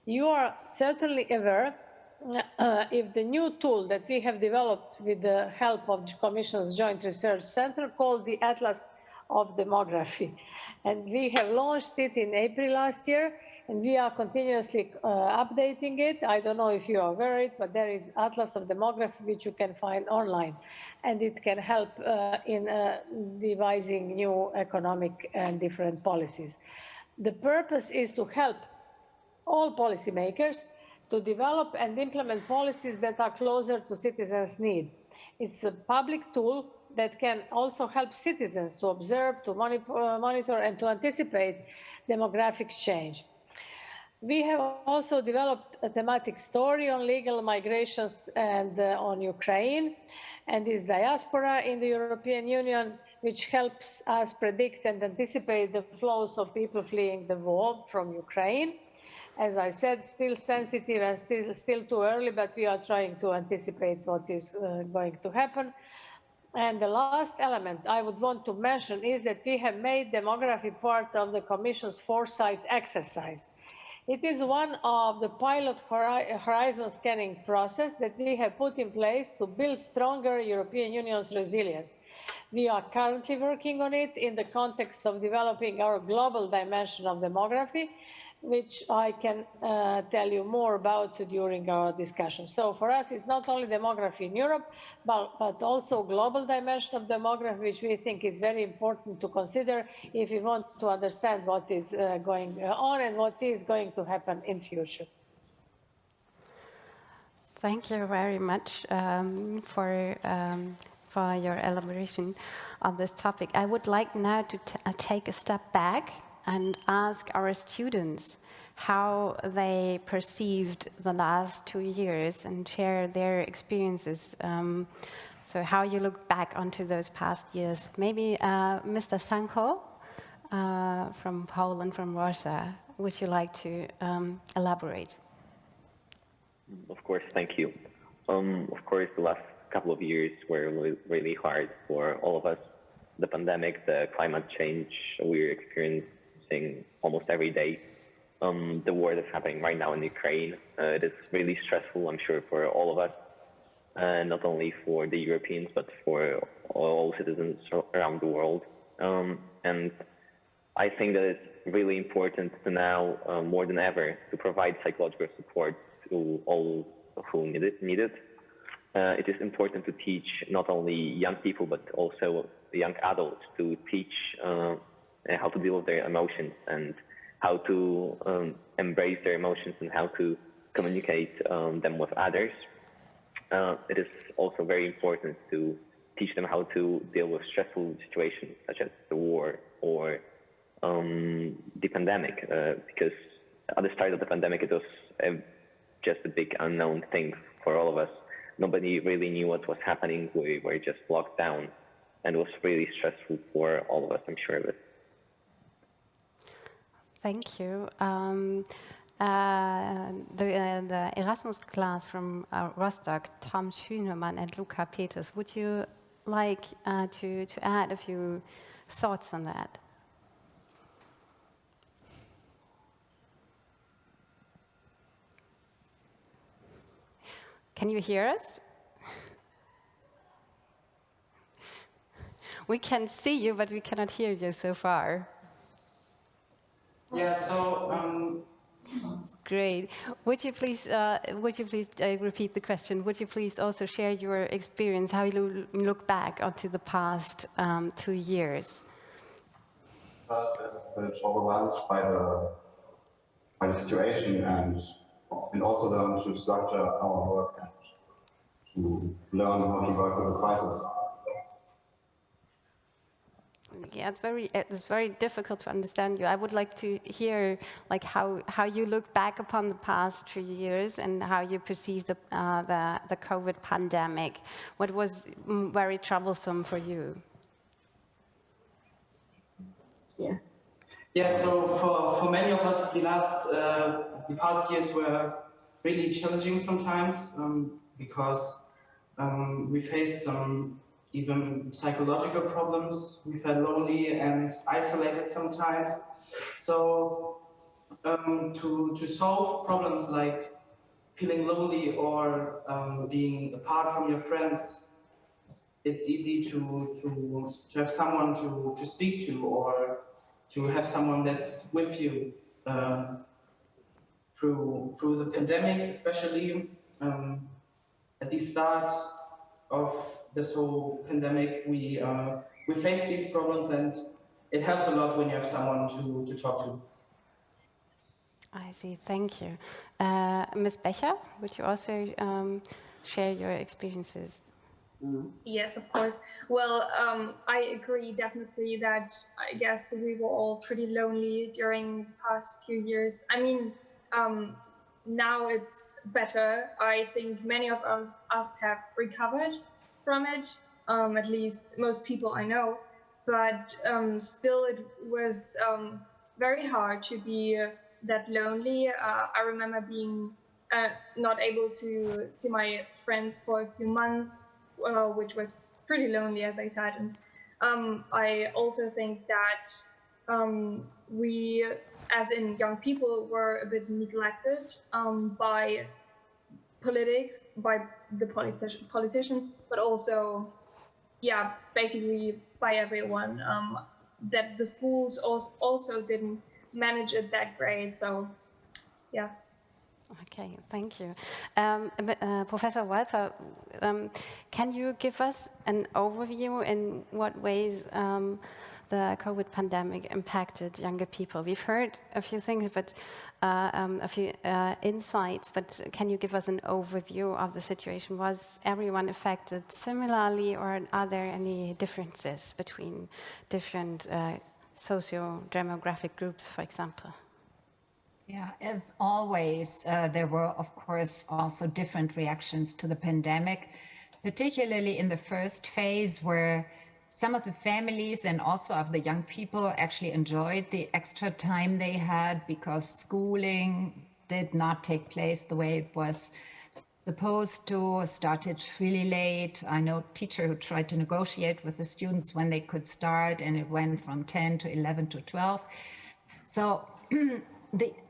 You are certainly aware if the new tool that we have developed with the help of the Commission's Joint Research Center called the Atlas of Demography. And we have launched it in April last year, and we are continuously updating it. I don't know if you are aware of it, but there is Atlas of Demography, which you can find online. And it can help in devising new economic and different policies. The purpose is to help all policymakers to develop and implement policies that are closer to citizens' need. It's a public tool that can also help citizens to observe, to monitor, and to anticipate demographic change. We have also developed a thematic story on legal migrations and on Ukraine and its diaspora in the European Union, which helps us predict and anticipate the flows of people fleeing the war from Ukraine. As I said, still sensitive and still too early, but we are trying to anticipate what is going to happen. And the last element I would want to mention is that we have made demography part of the Commission's foresight exercise. It is one of the pilot horizon scanning process that we have put in place to build stronger European Union's resilience. We are currently working on it in the context of developing our global dimension of demography, which I can tell you more about during our discussion. So for us, it's not only demography in Europe, but also global dimension of demography, which we think is very important to consider if we want to understand what is going on and what is going to happen in future. Thank you very much for your elaboration on this topic. I would like now to take a step back and ask our students how they perceived the last 2 years and share their experiences. So how you look back onto those past years. Maybe Mr. Sanko from Poland, from Warsaw, would you like to elaborate? Of course, thank you. Of course, the last couple of years were really hard for all of us. The pandemic, the climate change we're experiencing almost every day, the war that's happening right now in Ukraine. It is really stressful, I'm sure, for all of us, not only for the Europeans, but for all citizens around the world. And I think that it's really important to now, more than ever, to provide psychological support to all who need it. It is important to teach not only young people, but also the young adults to teach how to deal with their emotions and how to embrace their emotions and how to communicate them with others. It is also very important to teach them how to deal with stressful situations such as the war or the pandemic, because at the start of the pandemic it was just a big unknown thing for all of us. Nobody really knew what was happening. We were just locked down, and it was really stressful for all of us, I'm sure of it. Thank you. The Erasmus class from Rostock, Tom Schünemann and Luca Peters, would you like to add a few thoughts on that? Can you hear us? We can see you, but we cannot hear you so far. Yeah, so great. Would you please repeat the question? Would you please also share your experience, how you look back onto the past 2 years? It's overwhelmed by the situation and also learn to structure our work and to learn how to work with the crisis. Yeah, it's very difficult to understand you. I would like to hear like how you look back upon the past 2 years and how you perceive the COVID pandemic. What was very troublesome for you? Yeah. Yeah, so for many of us, the past years were really challenging sometimes because we faced some even psychological problems. We felt lonely and isolated sometimes. So to solve problems like feeling lonely or being apart from your friends, it's easy to have someone to speak to, or to have someone that's with you through the pandemic, especially at the start of this whole pandemic. We faced these problems, and it helps a lot when you have someone to talk to. I see, thank you. Ms. Becher, would you also share your experiences? Yes, of course. Well, I agree definitely that I guess we were all pretty lonely during the past few years. I mean, now it's better. I think many of us have recovered from it, at least most people I know. But still, it was very hard to be that lonely. I remember being not able to see my friends for a few months, which was pretty lonely, as I said. And I also think that we, as in young people, were a bit neglected by politics, by the politicians, but also, yeah, basically by everyone. That the schools also didn't manage it that great. So, yes. Okay, thank you. Professor Walper, can you give us an overview in what ways the COVID pandemic impacted younger people? We've heard a few things, but a few insights, but can you give us an overview of the situation? Was everyone affected similarly, or are there any differences between different socio-demographic groups, for example? Yeah, as always, there were, of course, also different reactions to the pandemic, particularly in the first phase, where some of the families and also of the young people actually enjoyed the extra time they had because schooling did not take place the way it was supposed to, started really late. I know a teacher who tried to negotiate with the students when they could start, and it went from 10 to 11 to 12. So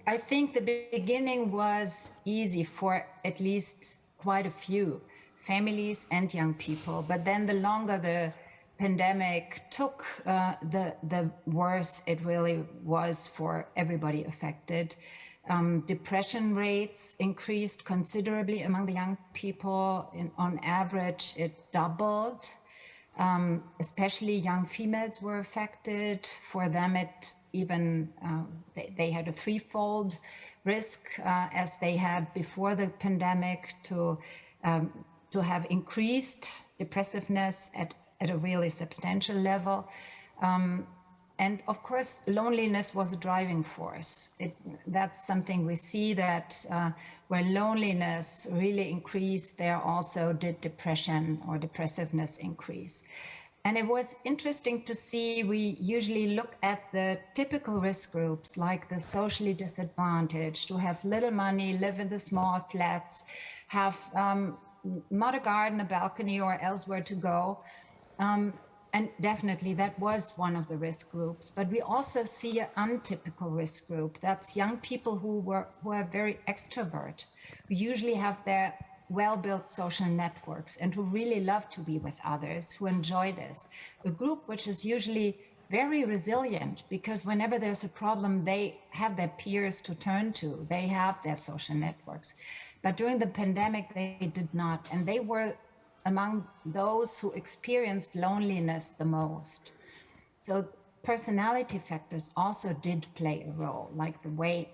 I think the beginning was easy for at least quite a few families and young people, but then the longer the pandemic took, the worse it really was for everybody affected. Depression rates increased considerably among the young people. On average, it doubled. Especially young females were affected. For them, it even they had a threefold risk as they had before the pandemic to have increased depressiveness at a really substantial level. And of course, loneliness was a driving force. That's something we see, that where loneliness really increased, there also did depression or depressiveness increase. And it was interesting to see, we usually look at the typical risk groups, like the socially disadvantaged, who have little money, live in the small flats, have not a garden, a balcony, or elsewhere to go. And definitely that was one of the risk groups. But we also see an untypical risk group. That's young people who are very extrovert, who usually have their well-built social networks and who really love to be with others, who enjoy this. A group which is usually very resilient, because whenever there's a problem, they have their peers to turn to. They have their social networks. But during the pandemic, they did not. And they were among those who experienced loneliness the most. So personality factors also did play a role, like the way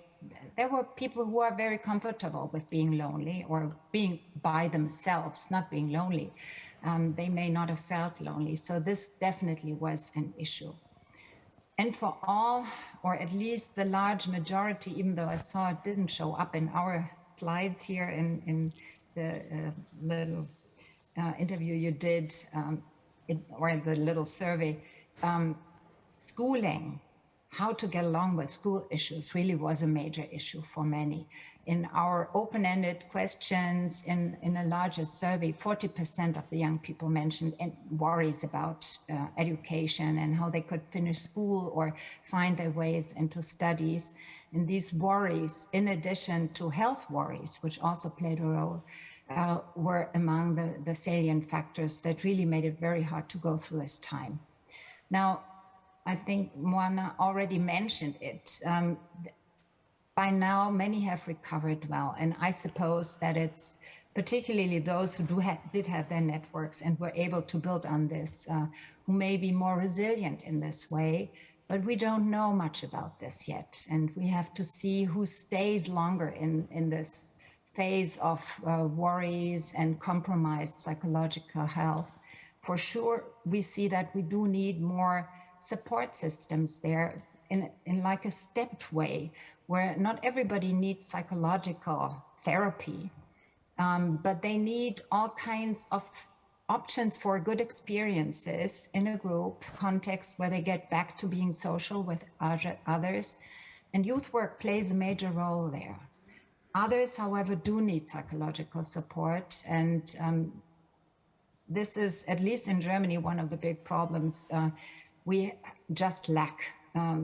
there were people who are very comfortable with being lonely or being by themselves, not being lonely. They may not have felt lonely. So this definitely was an issue. And for all, or at least the large majority, even though I saw it didn't show up in our slides here in the little interview you did, or the little survey, schooling how to get along with school issues really was a major issue for many. In our open-ended questions in a larger survey, 40% of the young people mentioned worries about education and how they could finish school or find their ways into studies. And these worries, in addition to health worries, which also played a role, were among the salient factors that really made it very hard to go through this time. Now, I think Moana already mentioned it. By now, many have recovered well, and I suppose that it's particularly those who did have their networks and were able to build on this, who may be more resilient in this way, but we don't know much about this yet, and we have to see who stays longer in this phase of worries and compromised psychological health. For sure, we see that we do need more support systems there in like a stepped way, where not everybody needs psychological therapy, but they need all kinds of options for good experiences in a group context where they get back to being social with others. And youth work plays a major role there. Others, however, do need psychological support. And this is, at least in Germany, one of the big problems. We just lack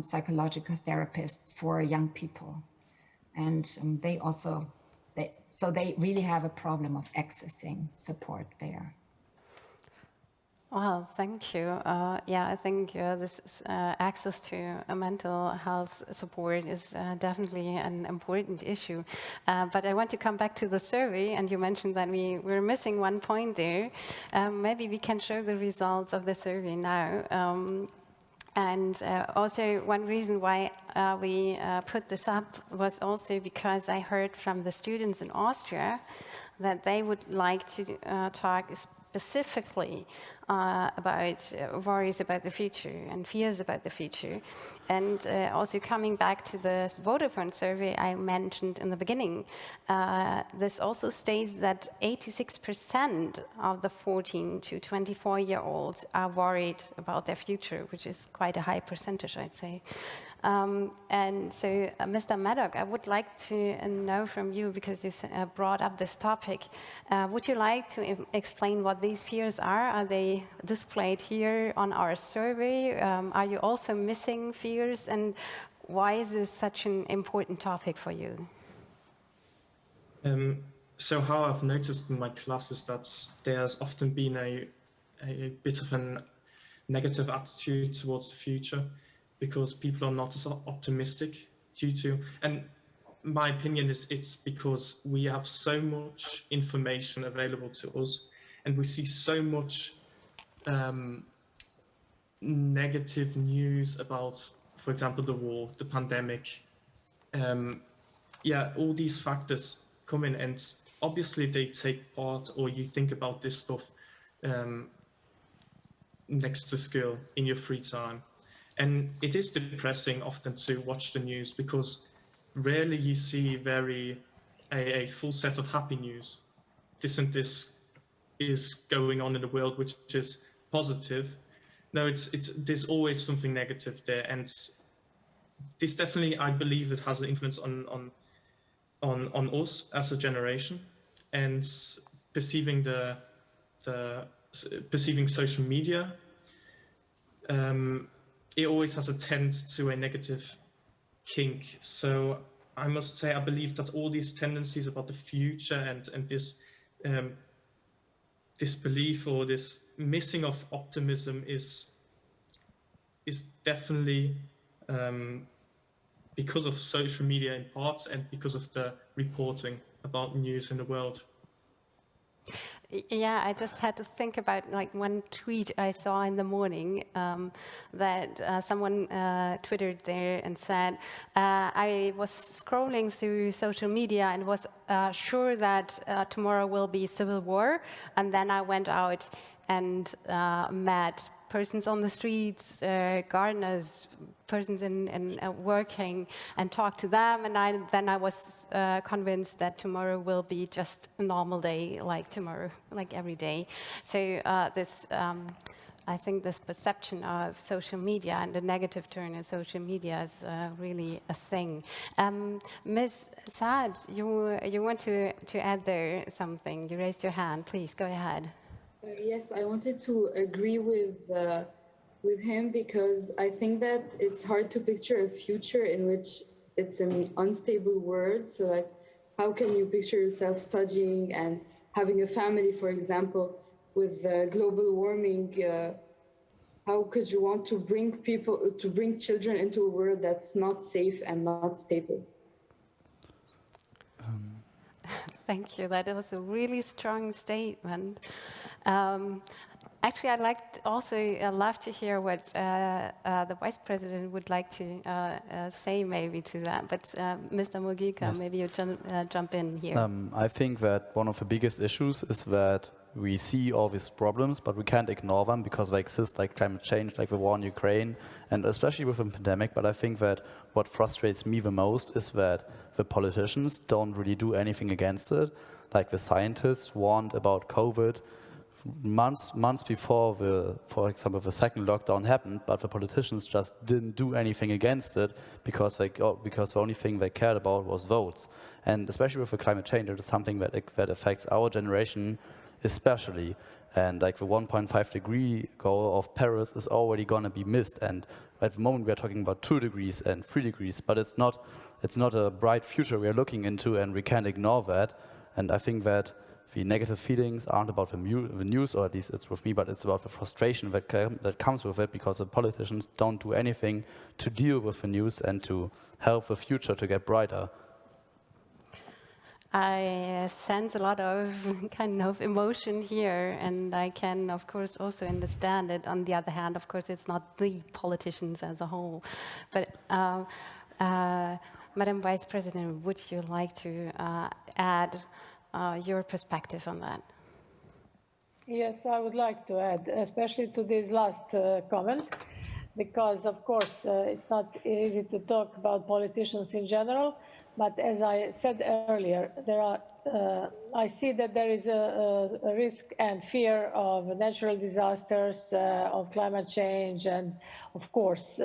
psychological therapists for young people. And they really have a problem of accessing support there. Well, thank you. Yeah, I think this access to mental health support is definitely an important issue. But I want to come back to the survey, and you mentioned that we're missing one point there. Maybe we can show the results of the survey now. And also one reason why we put this up was also because I heard from the students in Austria that they would like to talk specifically about worries about the future and fears about the future. And also coming back to the Vodafone survey I mentioned in the beginning, this also states that 86% of the 14 to 24-year-olds are worried about their future, which is quite a high percentage, I'd say. And so, Mr. Maddock, I would like to know from you, because you brought up this topic, would you like to explain what these fears are? Are they displayed here on our survey? Are you also missing fears? And why is this such an important topic for you? So how I've noticed in my class is that there's often been a bit of a negative attitude towards the future, because people are not as optimistic due to, and my opinion is it's because we have so much information available to us, and we see so much negative news about, for example, the war, the pandemic. Yeah, all these factors come in, and obviously they take part, or you think about this stuff next to school in your free time. And it is depressing often to watch the news, because rarely you see a full set of happy news. This and this is going on in the world, which is positive. No, there's always something negative there, and this definitely, I believe, it has an influence on us as a generation, and perceiving perceiving social media. It always has a tend to a negative kink. So I must say, I believe that all these tendencies about the future and this disbelief or this missing of optimism is definitely because of social media in parts, and because of the reporting about news in the world. Yeah, I just had to think about like one tweet I saw in the morning that someone twittered there and said, I was scrolling through social media and was sure that tomorrow will be civil war, and then I went out and met persons on the streets, gardeners, persons in working, and talked to them, and then I was convinced that tomorrow will be just a normal day, like tomorrow, like every day. So this I think this perception of social media and the negative turn in social media is really a thing. Ms. Saad, you want to add there something? You raised your hand. Please, go ahead. Yes, I wanted to agree with him because I think that it's hard to picture a future in which it's an unstable world. So like, how can you picture yourself studying and having a family, for example, with global warming? How could you want to bring children into a world that's not safe and not stable? Thank you. That was a really strong statement. Actually, I'd love to hear what the Vice President would like to say maybe to that. But Mr. Mugica, yes. Maybe you jump in here. I think that one of the biggest issues is that we see all these problems, but we can't ignore them because they exist, like climate change, like the war in Ukraine, and especially with the pandemic. But I think that what frustrates me the most is that the politicians don't really do anything against it. Like the scientists warned about COVID months before for example, the second lockdown happened, but the politicians just didn't do anything against it because the only thing they cared about was votes. And especially with the climate change, it is something that affects our generation especially. And like the 1.5 degree goal of Paris is already going to be missed. And at the moment we are talking about 2 degrees and 3 degrees, but it's not a bright future we are looking into, and we can't ignore that. And I think that the negative feelings aren't about the news, or at least it's with me, but it's about the frustration that comes with it because the politicians don't do anything to deal with the news and to help the future to get brighter. I sense a lot of kind of emotion here, and I can, of course, also understand it. On the other hand, of course, it's not the politicians as a whole. But Madam Vice President, would you like to add your perspective on that? Yes, I would like to add, especially to this last comment, because of course it's not easy to talk about politicians in general, but as I said earlier, I see that there is a risk and fear of natural disasters, of climate change, and of course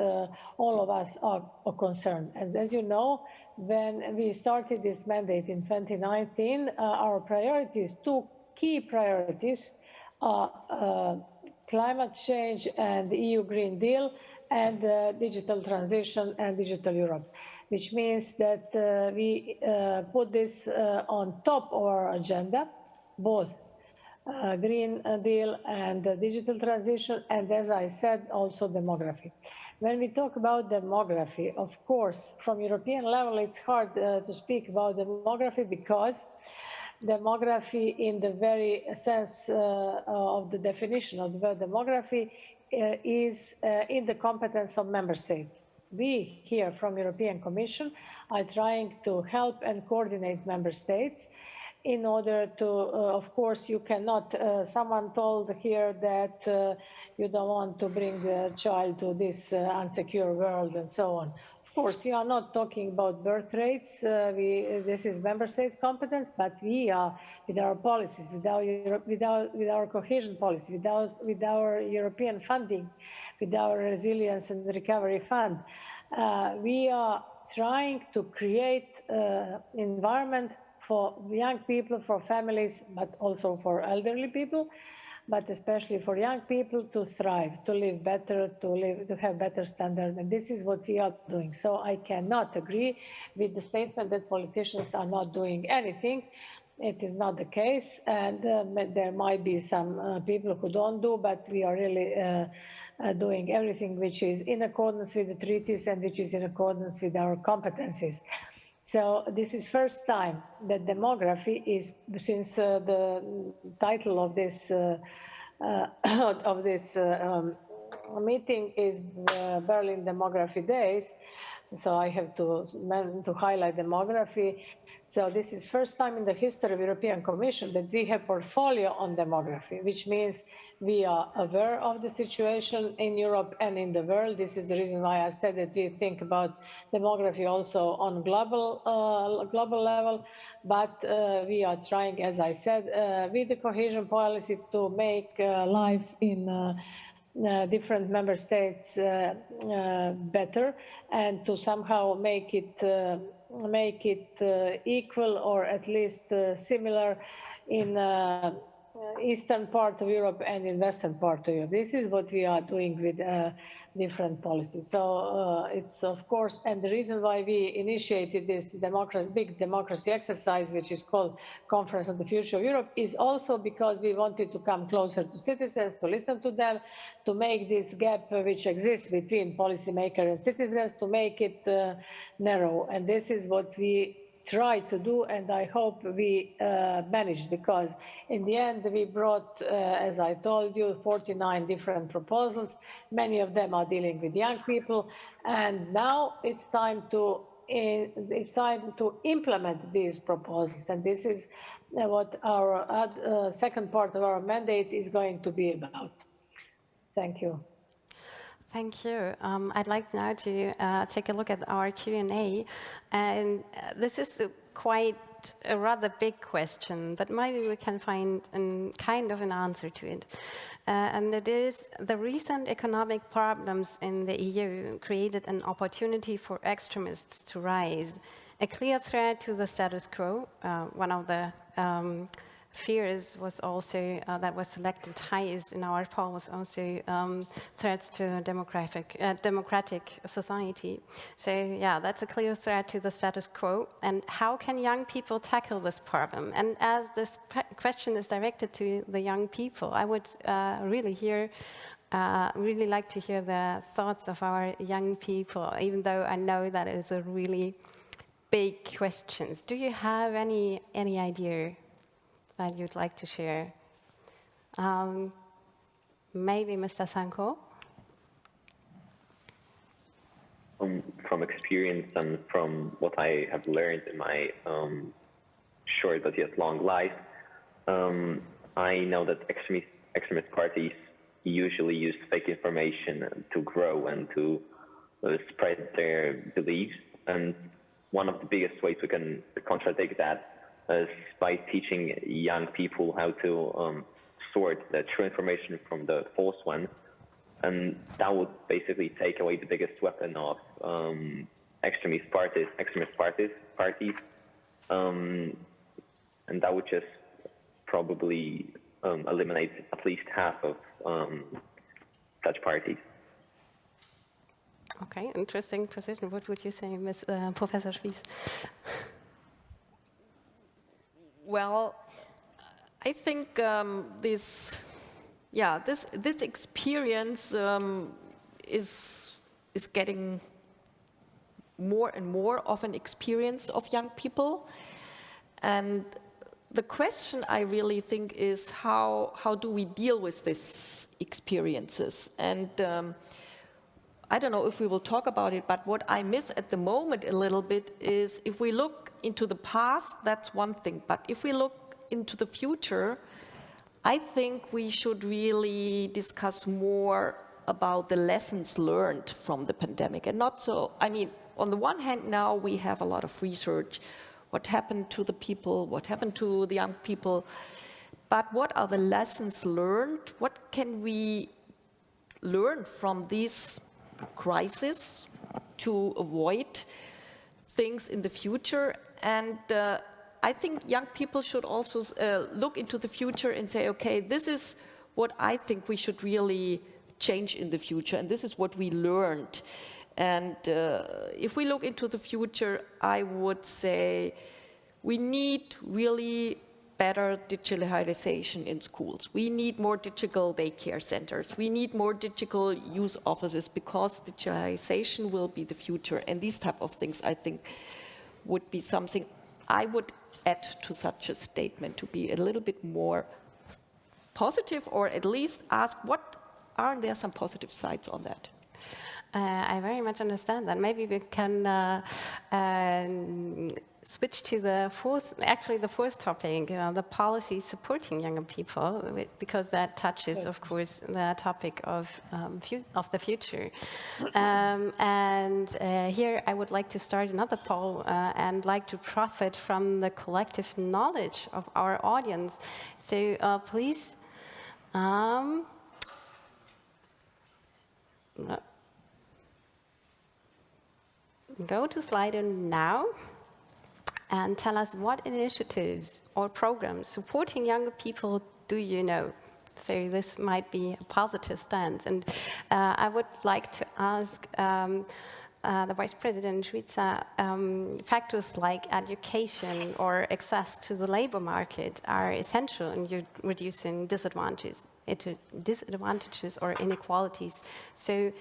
all of us are concerned. And as you know, when we started this mandate in 2019, our priorities, 2 key priorities, are climate change and the EU Green Deal, and digital transition and digital Europe, which means that we put this on top of our agenda, both Green Deal and digital transition, and as I said, also demography. When we talk about demography, of course, from European level, it's hard to speak about demography because demography, in the very sense of the definition of the word demography, is in the competence of member states. We here from European Commission are trying to help and coordinate member states in order to, of course, you cannot, someone told here that you don't want to bring the child to this unsecure world and so on. Of course, we are not talking about birth rates. This is member states' competence, but we are, with our policies, with our cohesion policy, with our European funding, with our resilience and recovery fund, we are trying to create environment for young people, for families, but also for elderly people, but especially for young people to thrive, to live better, to have better standards. And this is what we are doing. So I cannot agree with the statement that politicians are not doing anything. It is not the case. And there might be some people who don't do, but we are really doing everything which is in accordance with the treaties and which is in accordance with our competencies. So this is first time that demography is, since the title of this meeting is Berlin Demography Days, so I have to highlight demography. So this is first time in the history of European Commission that we have portfolio on demography, which means we are aware of the situation in Europe and in the world. This is the reason why I said that we think about demography also on global level. But we are trying, as I said, with the cohesion policy to make life in different member states better, and to somehow make it equal or at least similar in eastern part of Europe and in western part of Europe. This is what we are doing with different policies. So it's of course, and the reason why we initiated this big democracy exercise, which is called Conference on the Future of Europe, is also because we wanted to come closer to citizens, to listen to them, to make this gap which exists between policymakers and citizens, to make it narrow. And this is what we try to do, and I hope we managed, because in the end we brought, as I told you, 49 different proposals. Many of them are dealing with young people, and now it's time to implement these proposals, and this is what our second part of our mandate is going to be about. Thank you. Thank you. I'd like now to take a look at our Q&A, and this is quite a rather big question, but maybe we can find kind of an answer to it. And it is, the recent economic problems in the EU created an opportunity for extremists to rise, a clear threat to the status quo. One of the fears was also that was selected highest in our poll was also threats to democratic society. So yeah, that's a clear threat to the status quo. And how can young people tackle this problem? And as this question is directed to the young people, I would really like to hear the thoughts of our young people, even though I know that it is a really big question. Do you have any idea that you'd like to share? Maybe Mr. Sanko? From experience and from what I have learned in my short but yet long life, I know that extremist parties usually use fake information to grow and to spread their beliefs. And one of the biggest ways we can contradict that is by teaching young people how to sort the true information from the false one, and that would basically take away the biggest weapon of extremist parties, and that would just probably eliminate at least half of such parties. Okay, interesting position. What would you say, Ms. Professor Šuica? Well, I think this experience is getting more and more of an experience of young people, and the question I really think is how do we deal with these experiences? And I don't know if we will talk about it, but what I miss at the moment a little bit is, if we look into the past, that's one thing, but if we look into the future, I think we should really discuss more about the lessons learned from the pandemic. And not so, I mean, on the one hand, now we have a lot of research, what happened to the people, what happened to the young people, but what are the lessons learned? What can we learn from these crisis to avoid things in the future? And I think young people should also look into the future and say, okay, this is what I think we should really change in the future, and this is what we learned. And if we look into the future, I would say we need really better digitalization in schools. We need more digital daycare centers. We need more digital youth offices, because digitalization will be the future. And these type of things, I think, would be something I would add to such a statement, to be a little bit more positive, or at least ask, what are there some positive sides on that? I very much understand that. Maybe we can switch to the fourth topic, the policy supporting younger people, because that touches, of course, the topic of the future. And here I would like to start another poll and like to profit from the collective knowledge of our audience. So please, Go to Slido now and tell us what initiatives or programs supporting younger people do you know? So this might be a positive stance. And I would like to ask the Vice President Šuica, factors like education or access to the labor market are essential in reducing disadvantages or inequalities. So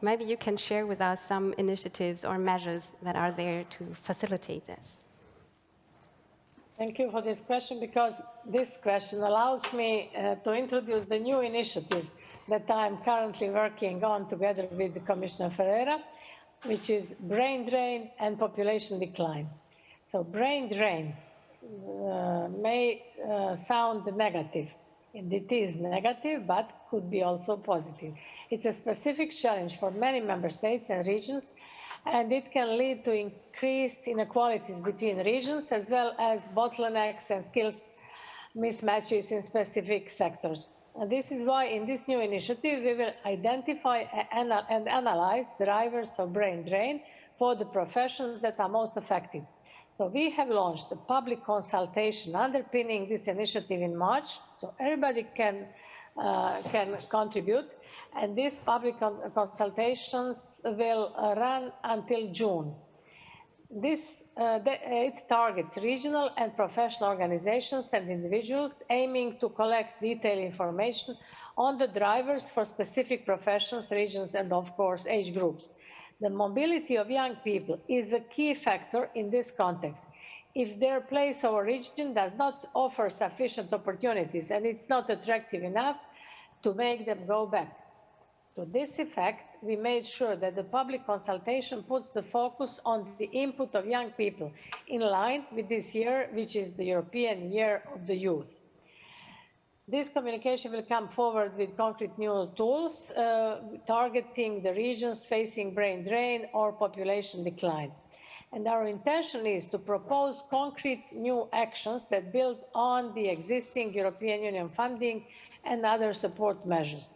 maybe you can share with us some initiatives or measures that are there to facilitate this. Thank you for this question, because this question allows me to introduce the new initiative that I'm currently working on together with Commissioner Ferreira, which is brain drain and population decline. So brain drain may sound negative, and it is negative, but could be also positive. It's a specific challenge for many member states and regions, and it can lead to increased inequalities between regions, as well as bottlenecks and skills mismatches in specific sectors. And this is why in this new initiative, we will identify and analyze drivers of brain drain for the professions that are most affected. So we have launched a public consultation underpinning this initiative in March, so everybody can contribute. And these public consultations will run until June. It targets regional and professional organizations and individuals aiming to collect detailed information on the drivers for specific professions, regions, and of course, age groups. The mobility of young people is a key factor in this context. If their place of origin does not offer sufficient opportunities and it's not attractive enough to make them go back. To this effect, we made sure that the public consultation puts the focus on the input of young people in line with this year, which is the European Year of the Youth. This communication will come forward with concrete new tools targeting the regions facing brain drain or population decline. And our intention is to propose concrete new actions that build on the existing European Union funding and other support measures.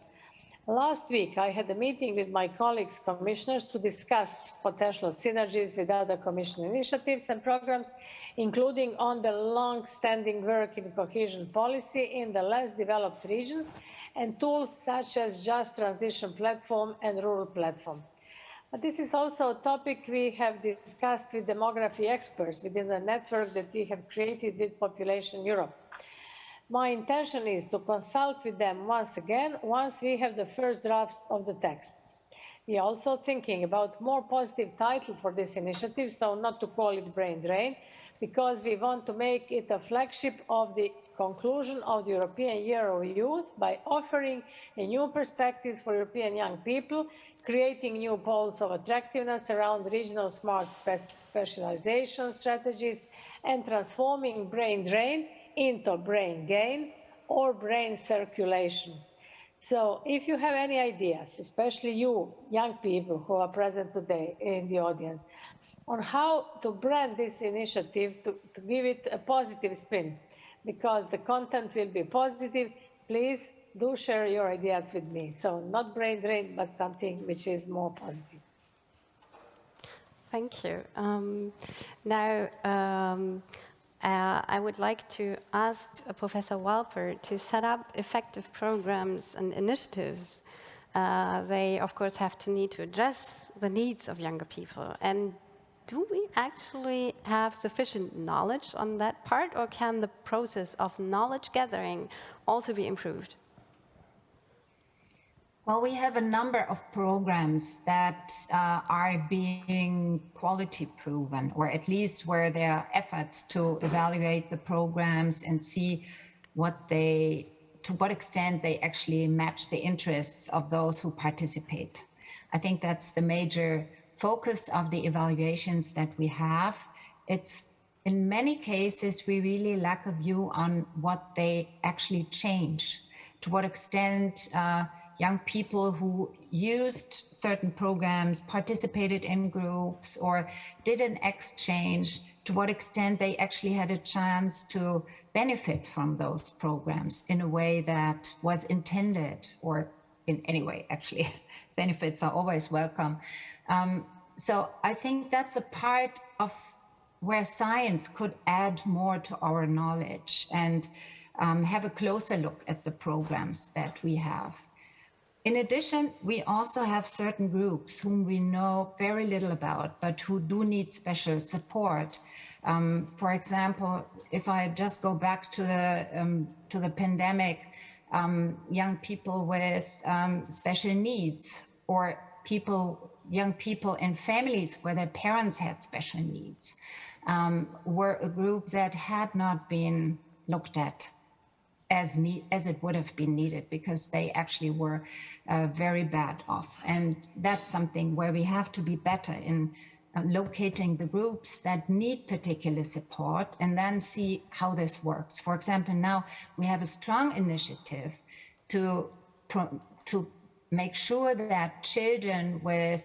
Last week, I had a meeting with my colleagues, commissioners, to discuss potential synergies with other Commission initiatives and programs, including on the long-standing work in cohesion policy in the less developed regions, and tools such as Just Transition Platform and Rural Platform. But this is also a topic we have discussed with demography experts within the network that we have created with Population Europe. My intention is to consult with them once again, once we have the first drafts of the text. We are also thinking about more positive title for this initiative, so not to call it brain drain, because we want to make it a flagship of the conclusion of the European Year of Youth by offering a new perspectives for European young people, creating new poles of attractiveness around regional smart specialization strategies, and transforming brain drain into brain gain or brain circulation. So if you have any ideas, especially you young people who are present today in the audience, on how to brand this initiative to give it a positive spin, because the content will be positive, please do share your ideas with me. So not brain drain, but something which is more positive. Thank you. I would like to ask Professor Walper to set up effective programs and initiatives. They, of course, have to need to address the needs of younger people. And do we actually have sufficient knowledge on that part, or can the process of knowledge gathering also be improved? Well, we have a number of programs that are being quality proven, or at least where there are efforts to evaluate the programs and see to what extent they actually match the interests of those who participate. I think that's the major focus of the evaluations that we have. It's in many cases, we really lack a view on what they actually change, to what extent young people who used certain programs, participated in groups, or did an exchange, to what extent they actually had a chance to benefit from those programs in a way that was intended or in any way, actually. Benefits are always welcome. So I think that's a part of where science could add more to our knowledge and have a closer look at the programs that we have. In addition, we also have certain groups whom we know very little about, but who do need special support. For example, if I just go back to the pandemic, young people with special needs, or young people in families where their parents had special needs, were a group that had not been looked at as it would have been needed, because they actually were very bad off. And that's something where we have to be better in locating the groups that need particular support and then see how this works. For example, now we have a strong initiative to make sure that children with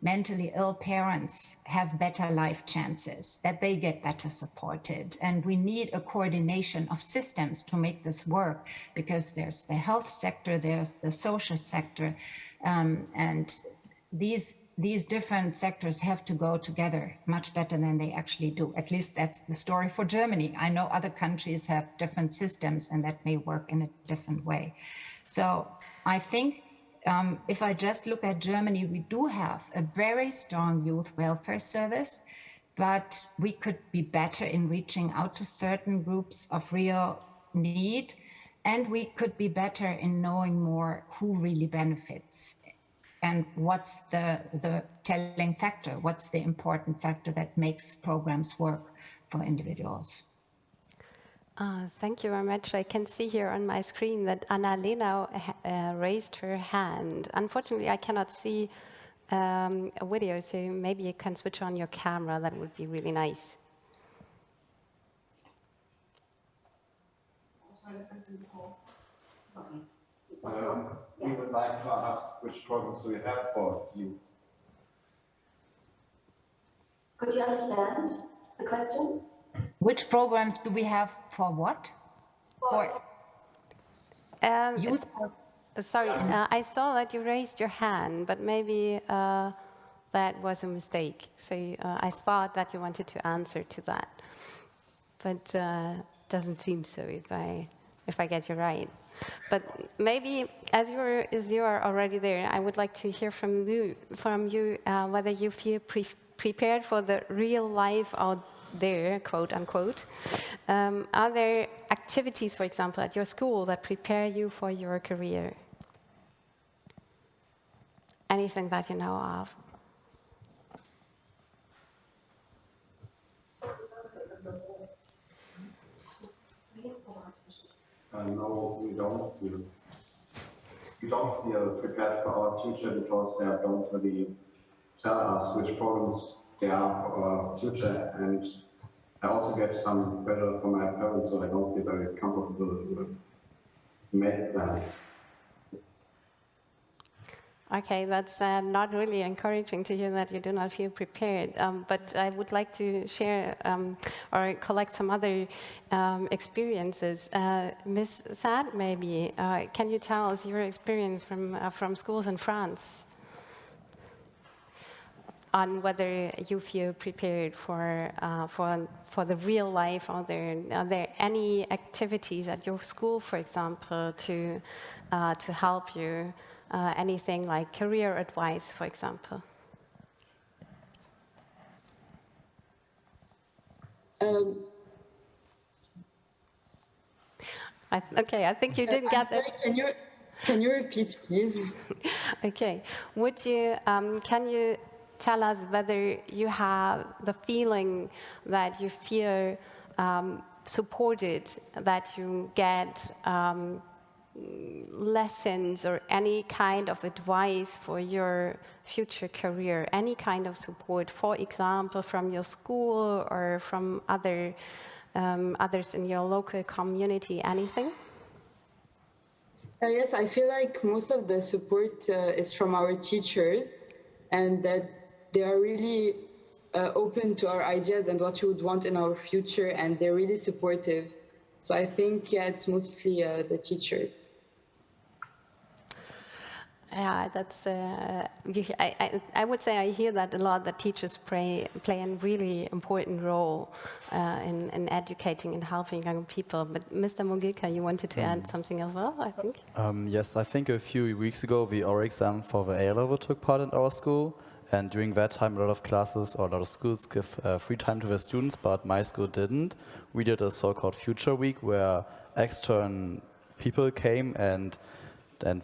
mentally ill parents have better life chances, that they get better supported. And we need a coordination of systems to make this work, because there's the health sector, there's the social sector, and these different sectors have to go together much better than they actually do. At least that's the story for Germany. I know other countries have different systems and that may work in a different way. So I think if I just look at Germany, we do have a very strong youth welfare service, but we could be better in reaching out to certain groups of real need, and we could be better in knowing more who really benefits and what's the telling factor, what's the important factor that makes programs work for individuals. Thank you very much. I can see here on my screen that Anna-Lena raised her hand. Unfortunately, I cannot see a video, so maybe you can switch on your camera. That would be really nice. We would like to ask which programs do we have for you? Could you understand the question? Which programs do we have for what? For youth? Sorry, I saw that you raised your hand, but maybe that was a mistake. So I thought that you wanted to answer to that, but doesn't seem so if I get you right. But maybe as you are already there, I would like to hear from you whether you feel prepared for the real life out there, quote unquote. Are there activities, for example, at your school that prepare you for your career? Anything that you know of? No, we don't feel. We don't feel prepared for our future because they don't really tell us which programs they are for our future. And I also get some pressure from my parents, so I don't feel very comfortable with make plans. Okay, that's not really encouraging to hear that you do not feel prepared. But I would like to share or collect some other experiences. Ms. Sad, maybe, can you tell us your experience from schools in France on whether you feel prepared for the real life? Are there any activities at your school, for example, to help you? Anything like career advice, for example? Okay, I think you didn't get that. Can you repeat, please? Okay. Would you can you tell us whether you have the feeling that you feel supported, that you get lessons or any kind of advice for your future career, any kind of support, for example, from your school or from others in your local community, anything? Yes, I feel like most of the support is from our teachers, and that they are really open to our ideas and what we would want in our future, and they're really supportive. So I think, yeah, it's mostly the teachers. Yeah, that's. I would say I hear that a lot. That teachers play a really important role in educating and helping young people. But Mr. Mogilka, you wanted to add something as well, I think. Yes, I think a few weeks ago the oral exam for the A level took part in our school, and during that time, a lot of classes or a lot of schools give free time to their students, but my school didn't. We did a so-called Future Week where external people came and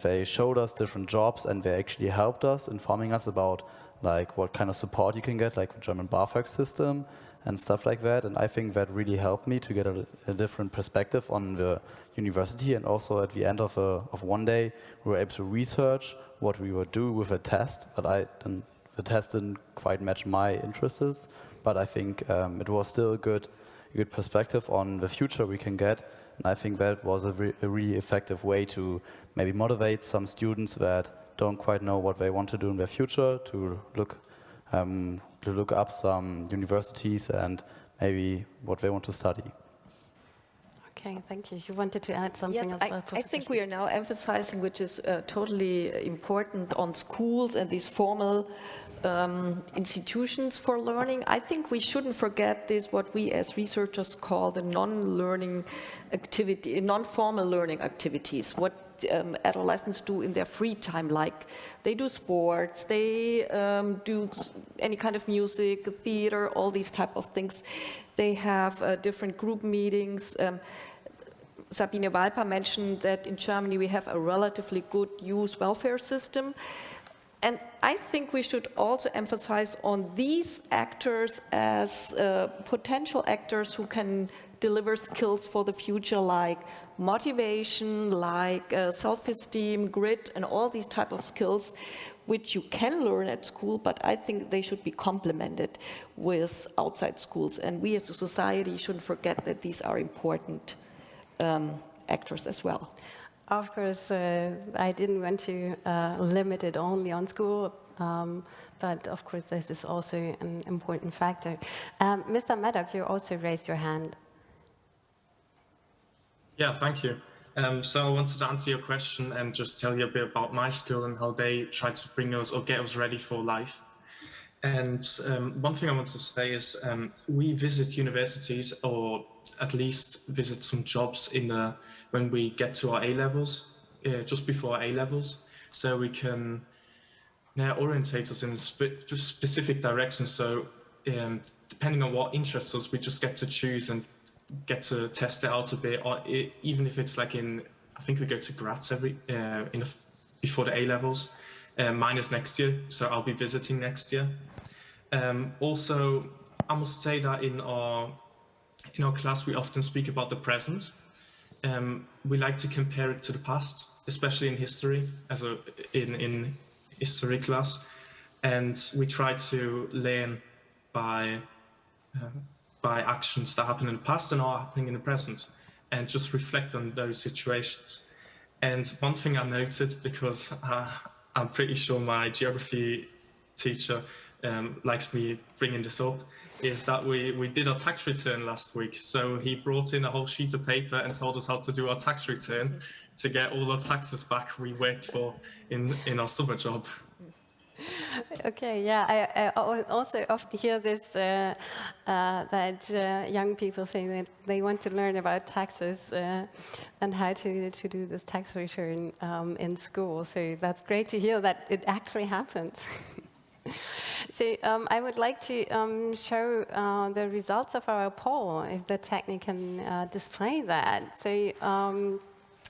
they showed us different jobs, and they actually helped us, informing us about like what kind of support you can get, like the German BAföG system and stuff like that. And I think that really helped me to get a different perspective on the university. And also at the end of one day, we were able to research what we would do with a test. But the test didn't quite match my interests. But I think it was still a good perspective on the future we can get. And I think that was a really effective way to maybe motivate some students that don't quite know what they want to do in their future to look up some universities and maybe what they want to study. Okay, thank you. You wanted to add something yes, as well? I think we are now emphasizing, which is totally important, on schools and these formal institutions for learning. I think we shouldn't forget this, what we as researchers call the non-learning activity, non-formal learning activities, what adolescents do in their free time, like they do sports, they do any kind of music, theater, all these type of things. They have different group meetings. Sabine Walper mentioned that in Germany we have a relatively good youth welfare system. And I think we should also emphasize on these actors as potential actors who can deliver skills for the future, like motivation, like self-esteem, grit, and all these type of skills, which you can learn at school, but I think they should be complemented with outside schools. And we as a society shouldn't forget that these are important actors as well. Of course, I didn't want to limit it only on school, but of course this is also an important factor. Mr. Maddock, you also raised your hand. Yeah, thank you. So I wanted to answer your question and just tell you a bit about my school and how they try to bring us or get us ready for life. And one thing I want to say is we visit universities, or at least visit some jobs when we get to our A-levels, just before our A-levels, so we can orientate us in a specific direction. So depending on what interests us, we just get to choose and get to test it out a bit, or even if it's like I think we go to Graz before the A-levels. Mine is next year, so I'll be visiting next year. Also, I must say that in our class, we often speak about the present. We like to compare it to the past, especially in history, in history class, and we try to learn by actions that happen in the past and are happening in the present, and just reflect on those situations. And one thing I noted, because I'm pretty sure my geography teacher likes me bringing this up, is that we did our tax return last week. So he brought in a whole sheet of paper and told us how to do our tax return to get all our taxes back we worked for in our summer job. Okay, yeah, I also often hear this, that young people say that they want to learn about taxes and how to do this tax return in school. So that's great to hear that it actually happens. So I would like to show the results of our poll, if the technique can display that. So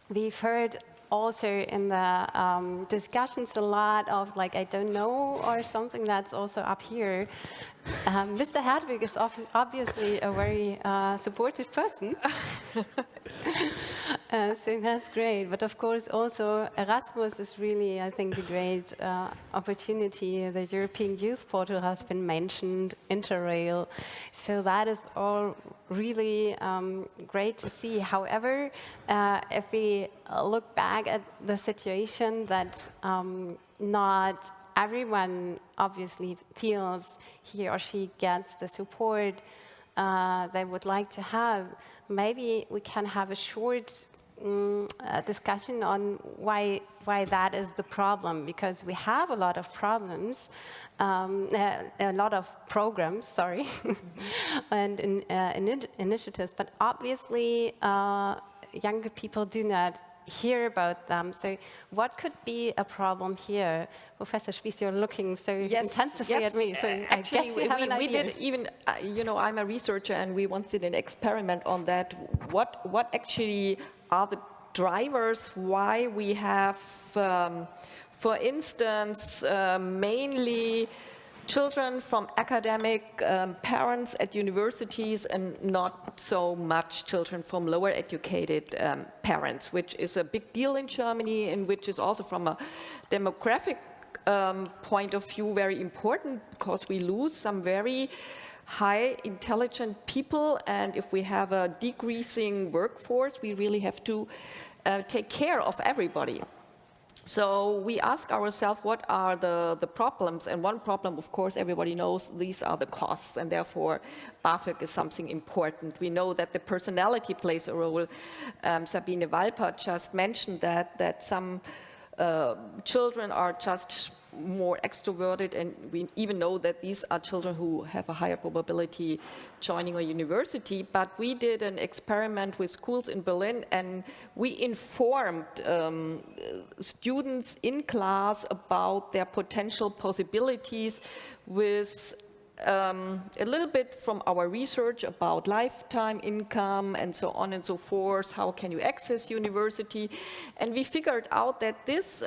we've heard also in the discussions a lot of like, I don't know, or something that's also up here. Mr. Hedwig is obviously a very supportive person. So that's great. But of course, also Erasmus is really, I think, a great opportunity. The European Youth Portal has been mentioned, Interrail. So that is all really great to see. However, if we look back at the situation that not everyone obviously feels he or she gets the support they would like to have, maybe we can have a short discussion on why that is the problem, because we have a lot of problems, a lot of programs, sorry, and initiatives, but obviously younger people do not hear about them. So what could be a problem here? Professor Šuica, you're looking so intensively at me, so actually, I guess you have an idea. We did even, you know, I'm a researcher and we once did an experiment on that. What actually are the drivers why we have, for instance, mainly children from academic parents at universities and not so much children from lower educated parents, which is a big deal in Germany and which is also from a demographic point of view very important, because we lose some very high intelligent people, and if we have a decreasing workforce, we really have to take care of everybody. So we ask ourselves, what are the problems? And one problem, of course, everybody knows, these are the costs, and therefore BAföG is something important. We know that the personality plays a role. Sabine Walper just mentioned that some children are just more extroverted, and we even know that these are children who have a higher probability joining a university. But we did an experiment with schools in Berlin, and we informed students in class about their potential possibilities with a little bit from our research about lifetime income and so on and so forth. How can you access university? And we figured out that this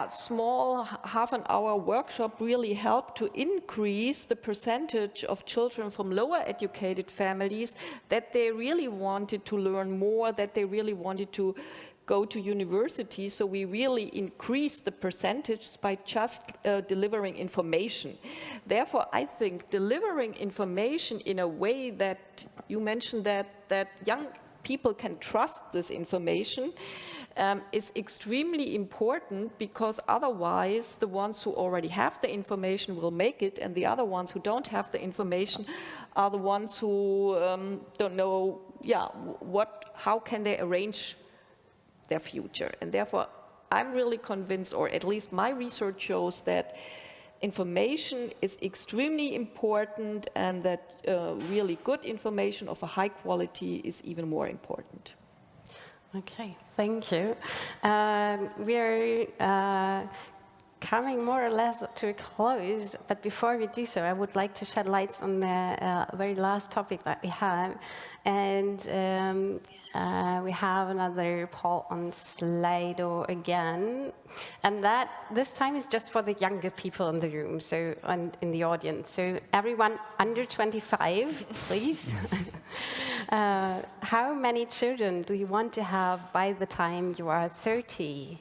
small half-an-hour workshop really helped to increase the percentage of children from lower educated families that they really wanted to learn more, that they really wanted to go to university. So we really increased the percentage by just delivering information. Therefore, I think delivering information in a way that you mentioned that young people can trust this information is extremely important, because otherwise the ones who already have the information will make it, and the other ones who don't have the information are the ones who don't know, how can they arrange their future. And therefore, I'm really convinced, or at least my research shows, that information is extremely important, and that really good information of a high quality is even more important. Okay, thank you. We're coming more or less to a close, but before we do so, I would like to shed lights on the very last topic that we have. And we have another poll on Slido again, and that this time is just for the younger people in the room, so and in the audience. So everyone under 25, please. How many children do you want to have by the time you are 30?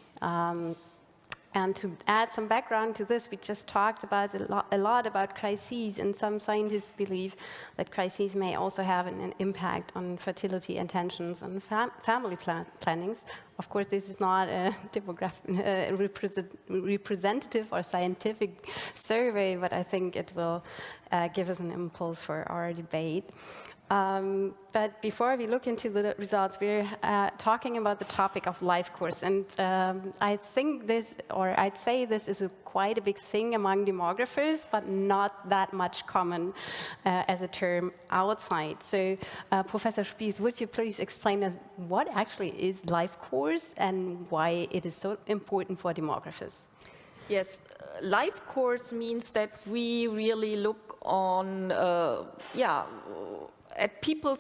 And to add some background to this, we just talked about a lot about crises, and some scientists believe that crises may also have an impact on fertility intentions and family plannings. Of course, this is not a representative or scientific survey, but I think it will give us an impulse for our debate. But before we look into the results, we're talking about the topic of life course, and I think this, or I'd say this is quite a big thing among demographers, but not that much common as a term outside. So, Professor Šuica, would you please explain us what actually is life course and why it is so important for demographers? Yes, life course means that we really look on, at people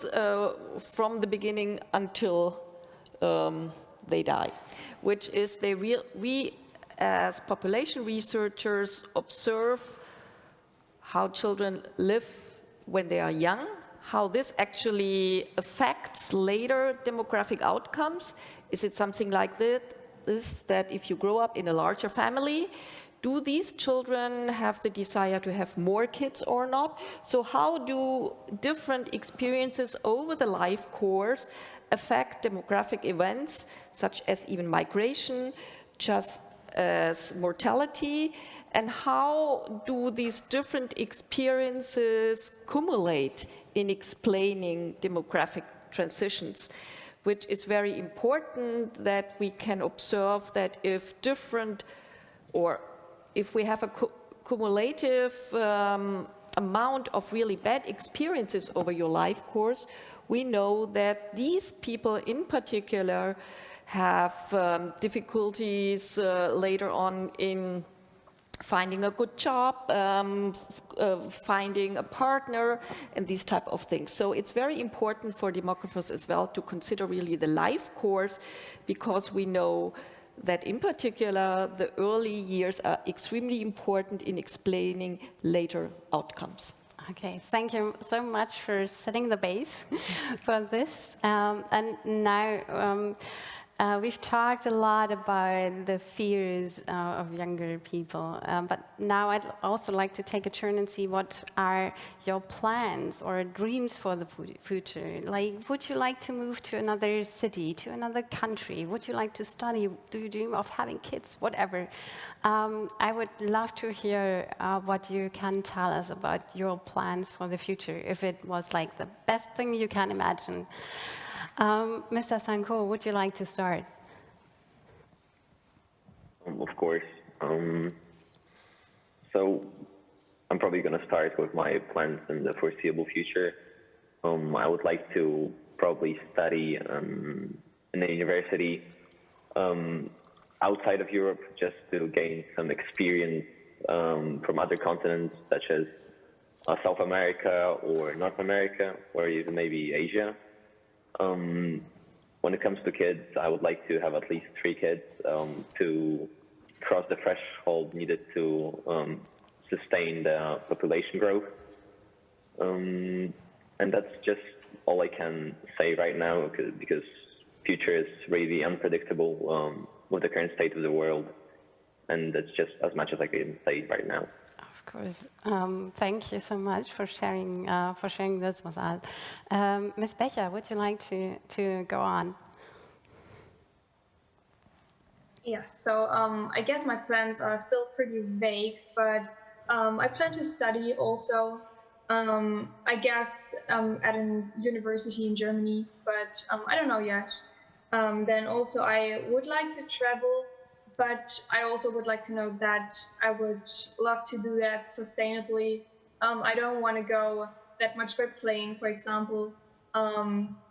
from the beginning until they die, which is we as population researchers observe how children live when they are young, how this actually affects later demographic outcomes. Is it something like this, that if you grow up in a larger family, do these children have the desire to have more kids or not? So how do different experiences over the life course affect demographic events, such as even migration, just as mortality? And how do these different experiences cumulate in explaining demographic transitions? which is very important, that we can observe that if different, or if we have a cumulative amount of really bad experiences over your life course, we know that these people in particular have difficulties later on in finding a good job, finding a partner, and these type of things. So it's very important for demographers as well to consider really the life course, because we know that in particular the early years are extremely important in explaining later outcomes. Okay, thank you so much for setting the base for this. And now we've talked a lot about the fears of younger people, but now I'd also like to take a turn and see what are your plans or dreams for the future. Like, would you like to move to another city, to another country? Would you like to study? Do you dream of having kids? Whatever. I would love to hear what you can tell us about your plans for the future, if it was like the best thing you can imagine. Mr. Sanko, would you like to start? Of course. So I'm probably going to start with my plans in the foreseeable future. I would like to probably study in a university outside of Europe, just to gain some experience from other continents, such as South America or North America, or even maybe Asia. When it comes to kids, I would like to have at least 3 kids to cross the threshold needed to sustain the population growth. And that's just all I can say right now, because future is really unpredictable with the current state of the world. And that's just as much as I can say right now. Of course. Thank you so much for sharing this with us. Ms. Becher, would you like to go on? Yes, so I guess my plans are still pretty vague, but I plan to study also, I guess, at a university in Germany, but I don't know yet. Then also I would like to travel, but I also would like to know that I would love to do that sustainably. I don't want to go that much by plane, for example.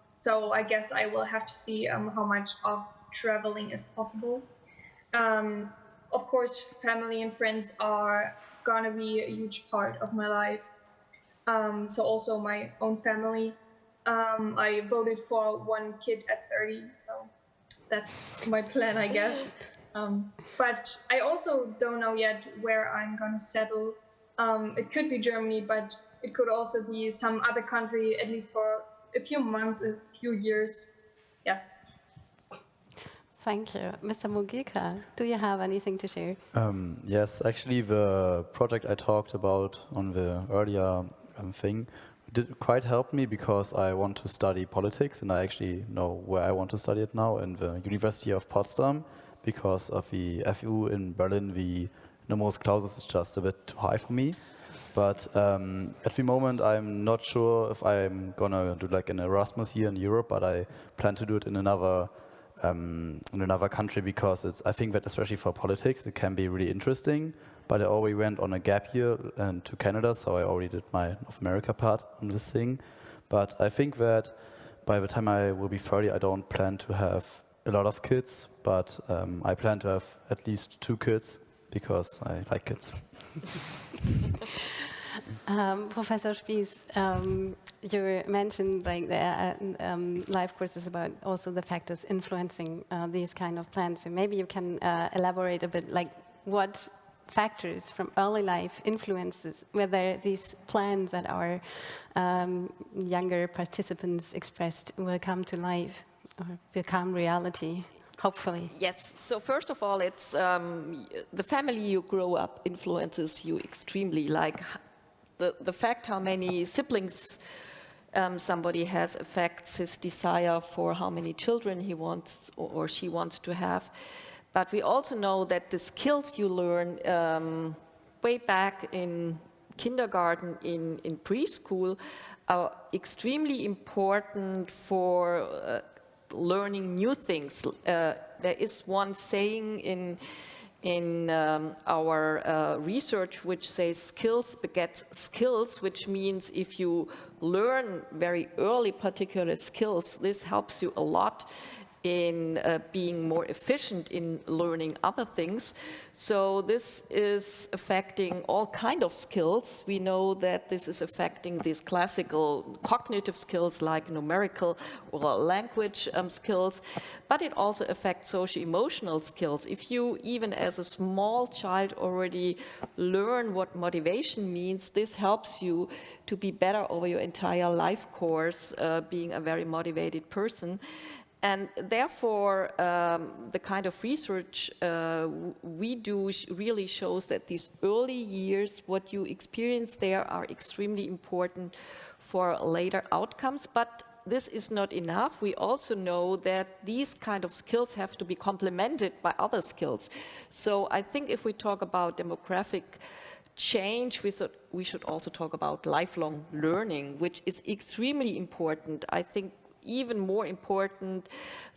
So I guess I will have to see how much of traveling is possible. Of course, family and friends are gonna be a huge part of my life. So also my own family. I voted for 1 kid at 30, so that's my plan, I guess. But I also don't know yet where I'm gonna settle. It could be Germany, but it could also be some other country, at least for a few months, a few years. Yes. Thank you. Mr. Mugica, do you have anything to share? Yes, actually the project I talked about on the earlier thing did quite help me, because I want to study politics, and I actually know where I want to study it now, in the University of Potsdam, because of the FU in Berlin. The numerus clausus is just a bit too high for me. But at the moment, I'm not sure if I'm gonna do like an Erasmus year in Europe, but I plan to do it in another country, because I think that especially for politics, it can be really interesting. But I already went on a gap year to Canada, so I already did my North America part on this thing. But I think that by the time I will be 30, I don't plan to have a lot of kids, but I plan to have at least 2 kids, because I like kids. Professor Spies, you mentioned like the life courses about also the factors influencing these kind of plans. So maybe you can elaborate a bit, like what factors from early life influences whether these plans that our younger participants expressed will come to life or become reality, hopefully. Yes, so first of all, it's the family you grow up influences you extremely. Like the fact how many siblings somebody has affects his desire for how many children he wants or she wants to have. But we also know that the skills you learn way back in kindergarten, in preschool, are extremely important for learning new things. There is one saying in our research which says skills beget skills, which means if you learn very early particular skills, this helps you a lot in being more efficient in learning other things. So this is affecting all kind of skills. We know that this is affecting these classical cognitive skills like numerical or language skills, but it also affects socio-emotional skills. If you, even as a small child, already learn what motivation means, this helps you to be better over your entire life course, being a very motivated person. And therefore, the kind of research we do really shows that these early years, what you experience there, are extremely important for later outcomes. But this is not enough. We also know that these kind of skills have to be complemented by other skills. So I think if we talk about demographic change, we should also talk about lifelong learning, which is extremely important. I think even more important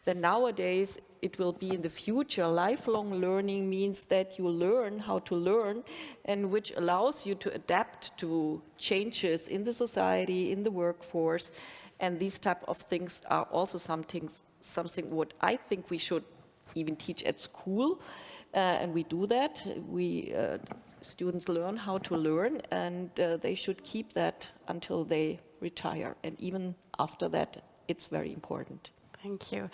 than nowadays, it will be in the future. Lifelong learning means that you learn how to learn, and which allows you to adapt to changes in the society, in the workforce, and these type of things are also something what I think we should even teach at school, and we do that. Students learn how to learn, and they should keep that until they retire, and even after that, it's very important. Thank you.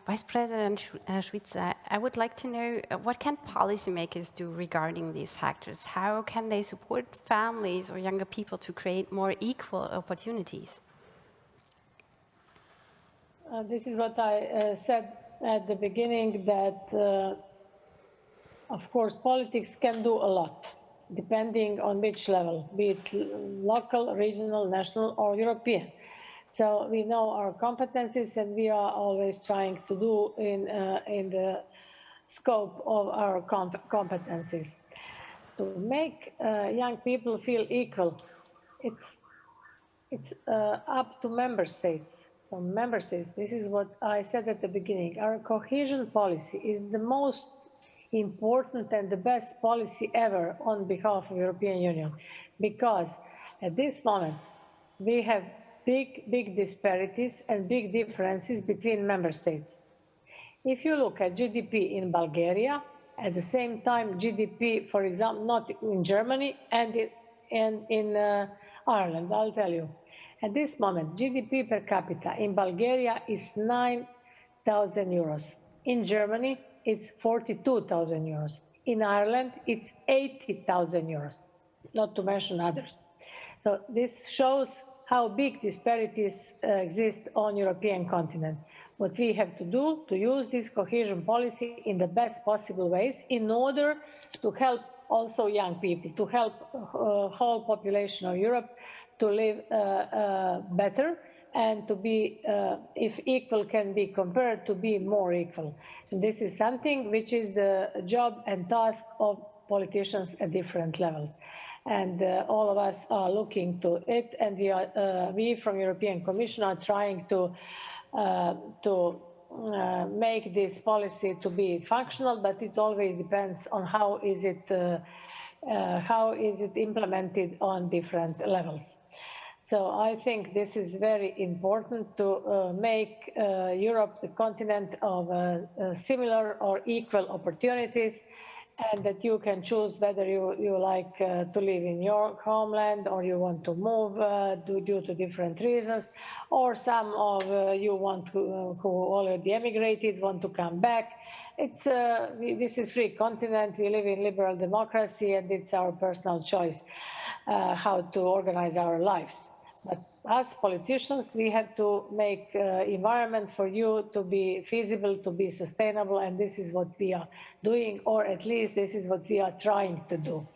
Vice President Šuica, I would like to know what can policymakers do regarding these factors? How can they support families or younger people to create more equal opportunities? This is what I said at the beginning, that of course politics can do a lot, depending on which level, be it local, regional, national, or European. So we know our competencies, and we are always trying to do in the scope of our competencies. To make young people feel equal, it's up to member states. From member states, this is what I said at the beginning. Our cohesion policy is the most important and the best policy ever on behalf of the European Union, because at this moment we have big disparities and big differences between member states. If you look at GDP in Bulgaria, at the same time GDP, for example, not in Germany and in Ireland, I'll tell you. At this moment, GDP per capita in Bulgaria is 9,000 euros. In Germany, it's 42,000 euros. In Ireland, it's 80,000 euros, not to mention others. So this shows how big disparities exist on European continent. What we have to do to use this cohesion policy in the best possible ways in order to help also young people, to help whole population of Europe to live better and to be, if equal can be compared, to be more equal. And this is something which is the job and task of politicians at different levels. And all of us are looking to it, and we from European Commission are trying to make this policy to be functional, but it always depends on how is it implemented on different levels. So I think this is very important to make Europe the continent of similar or equal opportunities, and that you can choose whether you like to live in your homeland or you want to move due to different reasons, or some of you want to, who already emigrated want to come back. This is free continent, we live in liberal democracy, and it's our personal choice how to organize our lives. But as politicians, we have to make environment for you to be feasible, to be sustainable, and this is what we are doing, or at least this is what we are trying to do.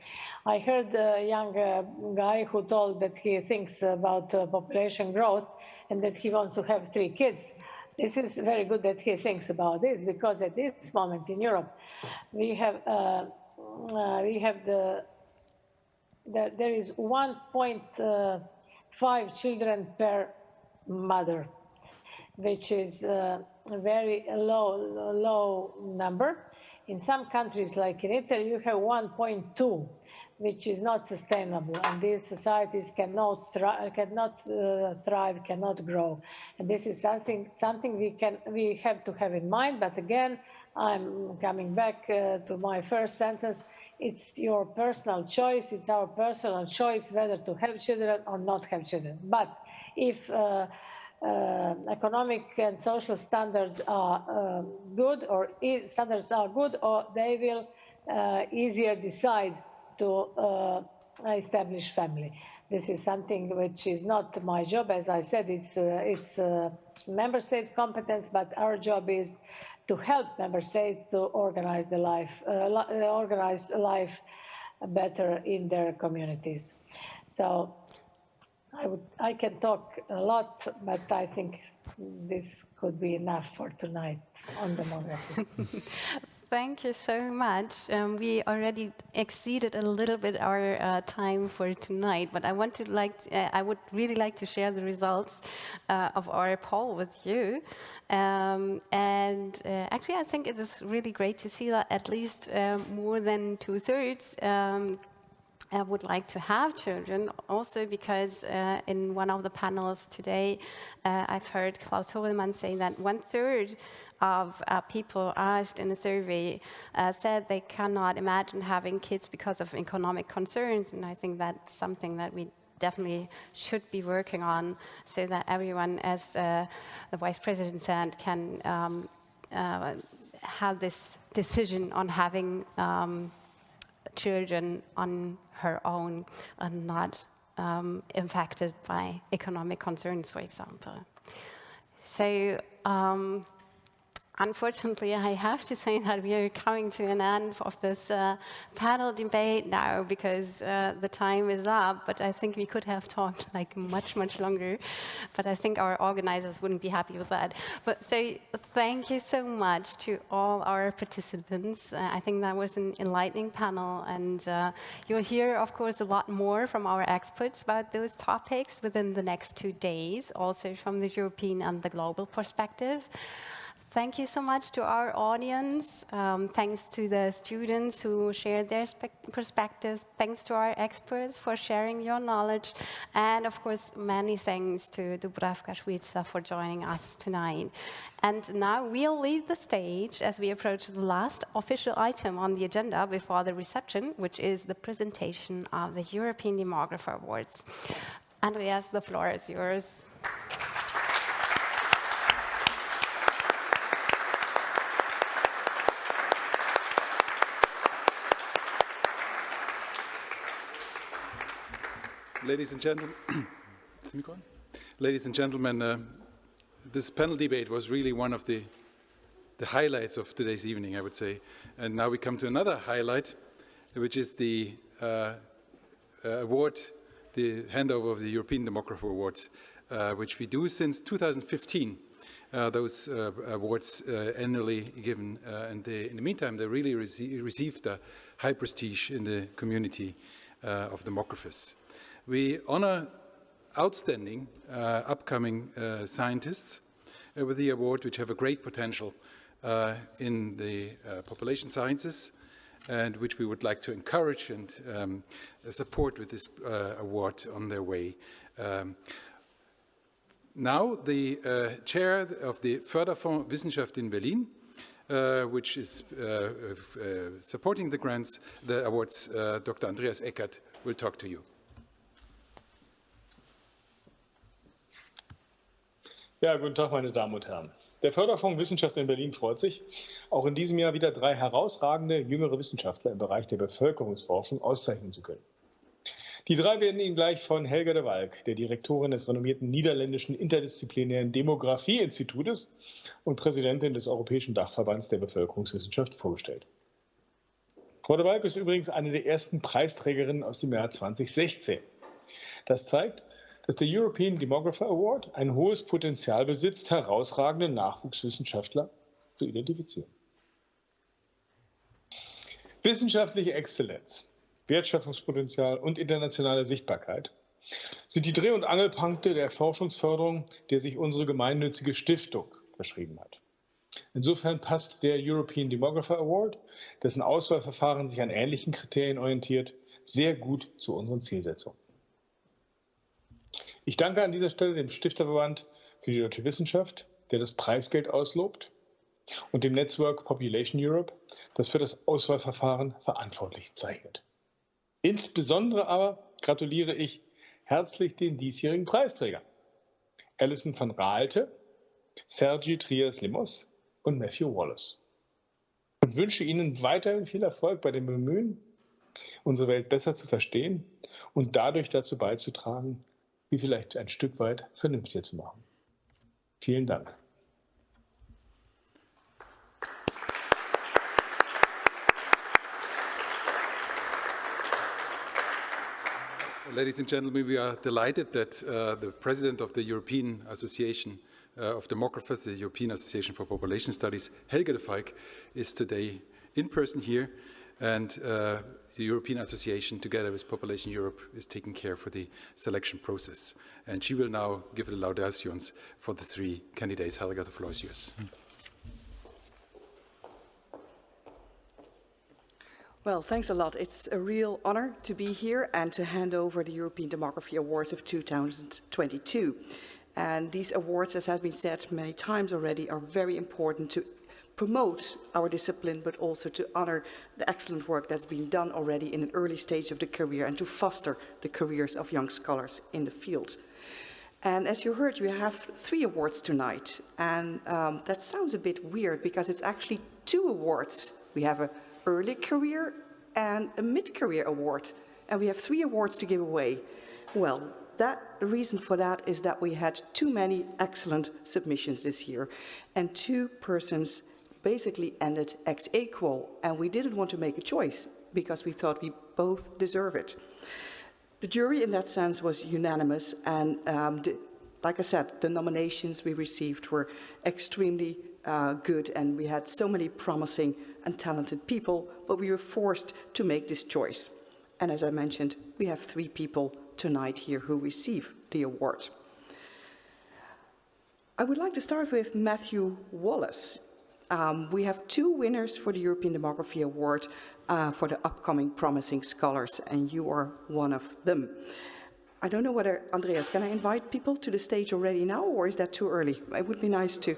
I heard a young guy who told that he thinks about population growth and that he wants to have 3 kids. This is very good that he thinks about this, because at this moment in Europe, there is 1.5 children per mother. which is a very low number. In some countries, like in Italy, you have 1.2, which is not sustainable, and these societies cannot thrive, cannot grow. And this is something we have to have in mind. But again, I'm coming back to my first sentence. It's your personal choice. It's our personal choice whether to have children or not have children. But if economic and social standards are good, or they will easier decide to establish family. This is something which is not my job. As I said, it's member states' competence, but our job is to help member states to organize the life, organize life better in their communities. So I can talk a lot, but I think this could be enough for tonight on demography. Thank you so much. We already exceeded a little bit our time for tonight, but I would really like to share the results of our poll with you. Actually, I think it is really great to see that at least more than 2/3 I would like to have children, also because in one of the panels today, I've heard Klaus Hovelmann say that 1/3 of people asked in a survey said they cannot imagine having kids because of economic concerns, and I think that's something that we definitely should be working on, so that everyone, as the Vice President said, can have this decision on having children on her own and not impacted by economic concerns, for example. So unfortunately, I have to say that we are coming to an end of this panel debate now, because the time is up, but I think we could have talked like much, much longer, but I think our organizers wouldn't be happy with that. But so thank you so much to all our participants. I think that was an enlightening panel, and you'll hear, of course, a lot more from our experts about those topics within the next 2 days, also from the European and the global perspective. Thank you so much to our audience. Thanks to the students who shared their perspectives. Thanks to our experts for sharing your knowledge. And of course, many thanks to Dubravka, Šuica for joining us tonight. And now we'll leave the stage as we approach the last official item on the agenda before the reception, which is the presentation of the European Demographer Awards. Andreas, the floor is yours. Ladies and gentlemen, this panel debate was really one of the highlights of today's evening, I would say. And now we come to another highlight, which is the award, the handover of the European Demographer Awards, which we do since 2015. Those awards annually given, and in the meantime, they really received a high prestige in the community of demographers. We honor outstanding upcoming scientists with the award, which have a great potential in the population sciences, and which we would like to encourage and support with this award on their way. Now, the chair of the Förderfonds Wissenschaft in Berlin, which is supporting the grants, the awards, Dr. Andreas Eckert will talk to you. Ja, guten Tag, meine Damen und Herren. Der Förderfonds Wissenschaft in Berlin freut sich, auch in diesem Jahr wieder 3 herausragende jüngere Wissenschaftler im Bereich der Bevölkerungsforschung auszeichnen zu können. Die 3 werden Ihnen gleich von Helga de Walk, der Direktorin des renommierten niederländischen interdisziplinären Demographieinstitutes und Präsidentin des Europäischen Dachverbands der Bevölkerungswissenschaft, vorgestellt. Frau de Walk ist übrigens eine der ersten Preisträgerinnen aus dem Jahr 2016. Das zeigt, dass der European Demographer Award ein hohes Potenzial besitzt, herausragende Nachwuchswissenschaftler zu identifizieren. Wissenschaftliche Exzellenz, Wertschöpfungspotenzial und internationale Sichtbarkeit sind die Dreh- und Angelpunkte der Forschungsförderung, der sich unsere gemeinnützige Stiftung verschrieben hat. Insofern passt der European Demographer Award, dessen Auswahlverfahren sich an ähnlichen Kriterien orientiert, sehr gut zu unseren Zielsetzungen. Ich danke an dieser Stelle dem Stifterverband für die deutsche Wissenschaft, der das Preisgeld auslobt, und dem Netzwerk Population Europe, das für das Auswahlverfahren verantwortlich zeichnet. Insbesondere aber gratuliere ich herzlich den diesjährigen Preisträgern: Alison van Raalte, Sergi Trias-Lemos und Matthew Wallace. Und wünsche Ihnen weiterhin viel Erfolg bei dem Bemühen, unsere Welt besser zu verstehen und dadurch dazu beizutragen, sie vielleicht ein Stück weit vernünftiger zu machen. Vielen Dank. Ladies and gentlemen, we are delighted that the president of the European Association of Demographers, the European Association for Population Studies, Helge de Falk, is today in person here, and the European Association, together with Population Europe, is taking care for the selection process. And she will now give the laudations for the three candidates. Helge, the floor is yours. Well, thanks a lot. It's a real honor to be here and to hand over the European Demography Awards of 2022. And these awards, as has been said many times already, are very important to promote our discipline, but also to honor the excellent work that's been done already in an early stage of the career and to foster the careers of young scholars in the field. And as you heard, we have 3 awards tonight. And that sounds a bit weird because it's actually 2 awards. We have a early career and a mid-career award, and we have 3 awards to give away. Well, the reason for that is that we had too many excellent submissions this year, and 2 persons basically ended ex aequo, and we didn't want to make a choice because we thought we both deserve it. The jury in that sense was unanimous, and like I said, the nominations we received were extremely good, and we had so many promising and talented people, but we were forced to make this choice. And as I mentioned, we have 3 people tonight here who receive the award. I would like to start with Matthew Wallace. We have 2 winners for the European Demography Award for the upcoming Promising Scholars, and you are one of them. I don't know whether, Andreas, can I invite people to the stage already now, or is that too early? It would be nice to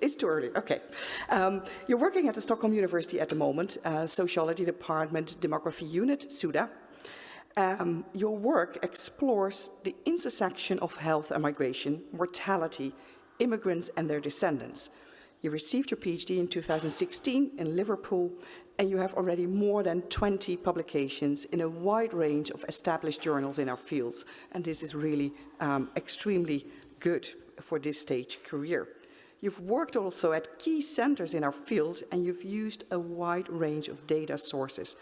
it's too early, okay. You're working at the Stockholm University at the moment, Sociology Department, Demography Unit, SUDA. Your work explores the intersection of health and migration, mortality, immigrants and their descendants. You received your PhD in 2016 in Liverpool, and you have already more than 20 publications in a wide range of established journals in our fields, and this is really extremely good for this stage career. You've worked also at key centers in our field, and you've used a wide range of data sources.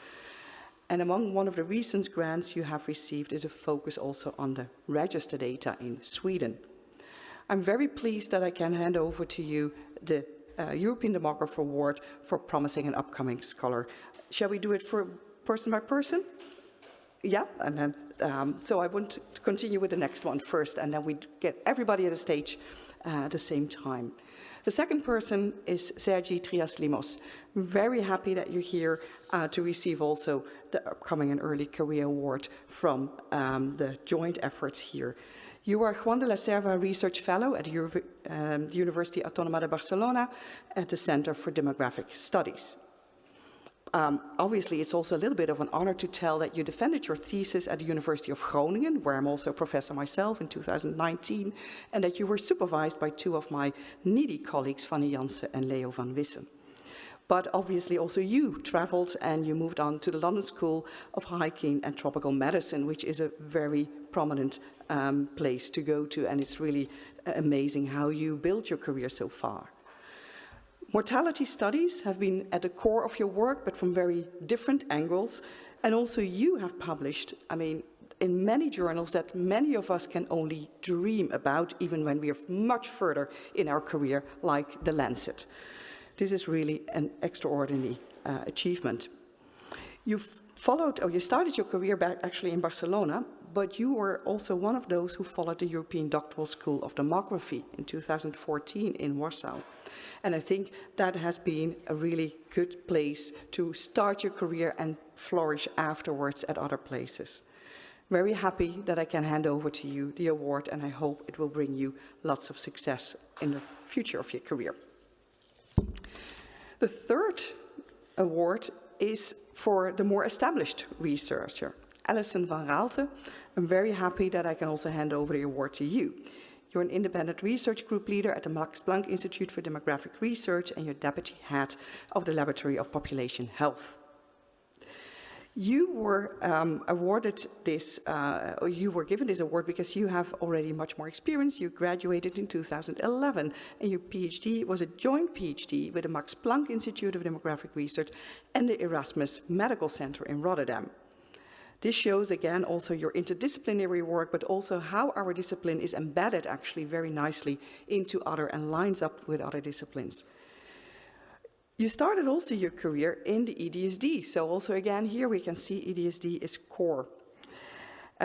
And among one of the recent grants you have received is a focus also on the register data in Sweden. I'm very pleased that I can hand over to you the European Demographer Award for Promising and Upcoming Scholar. Shall we do it for person by person? Yeah, and then so I want to continue with the next one first, and then we get everybody at the stage at the same time. The second person is Sergi Trias-Lemos. I'm very happy that you're here to receive also the upcoming and early career award from the joint efforts here. You are Juan de la Cerva Research Fellow at the University Autónoma de Barcelona at the Center for Demographic Studies. Obviously, it's also a little bit of an honor to tell that you defended your thesis at the University of Groningen, where I'm also a professor myself in 2019, and that you were supervised by 2 of my needy colleagues, Fanny Jansen and Leo van Wissen. But obviously also you traveled and you moved on to the London School of Hygiene and Tropical Medicine, which is a very prominent place to go to, and it's really amazing how you built your career so far. Mortality studies have been at the core of your work, but from very different angles. And also you have published, in many journals that many of us can only dream about, even when we are much further in our career, like The Lancet. This is really an extraordinary achievement. You started your career back actually in Barcelona, but you were also one of those who followed the European Doctoral School of Demography in 2014 in Warsaw. And I think that has been a really good place to start your career and flourish afterwards at other places. Very happy that I can hand over to you the award, and I hope it will bring you lots of success in the future of your career. The third award is for the more established researcher, Alison van Raalte. I'm very happy that I can also hand over the award to you. You're an independent research group leader at the Max Planck Institute for Demographic Research, and you're deputy head of the Laboratory of Population Health. You were awarded this, or you were given this award because you have already much more experience. You graduated in 2011, and your PhD was a joint PhD with the Max Planck Institute of Demographic Research and the Erasmus Medical Center in Rotterdam. This shows again also your interdisciplinary work, but also how our discipline is embedded actually very nicely into other and lines up with other disciplines. You started also your career in the EDSD, so also again here we can see EDSD is core.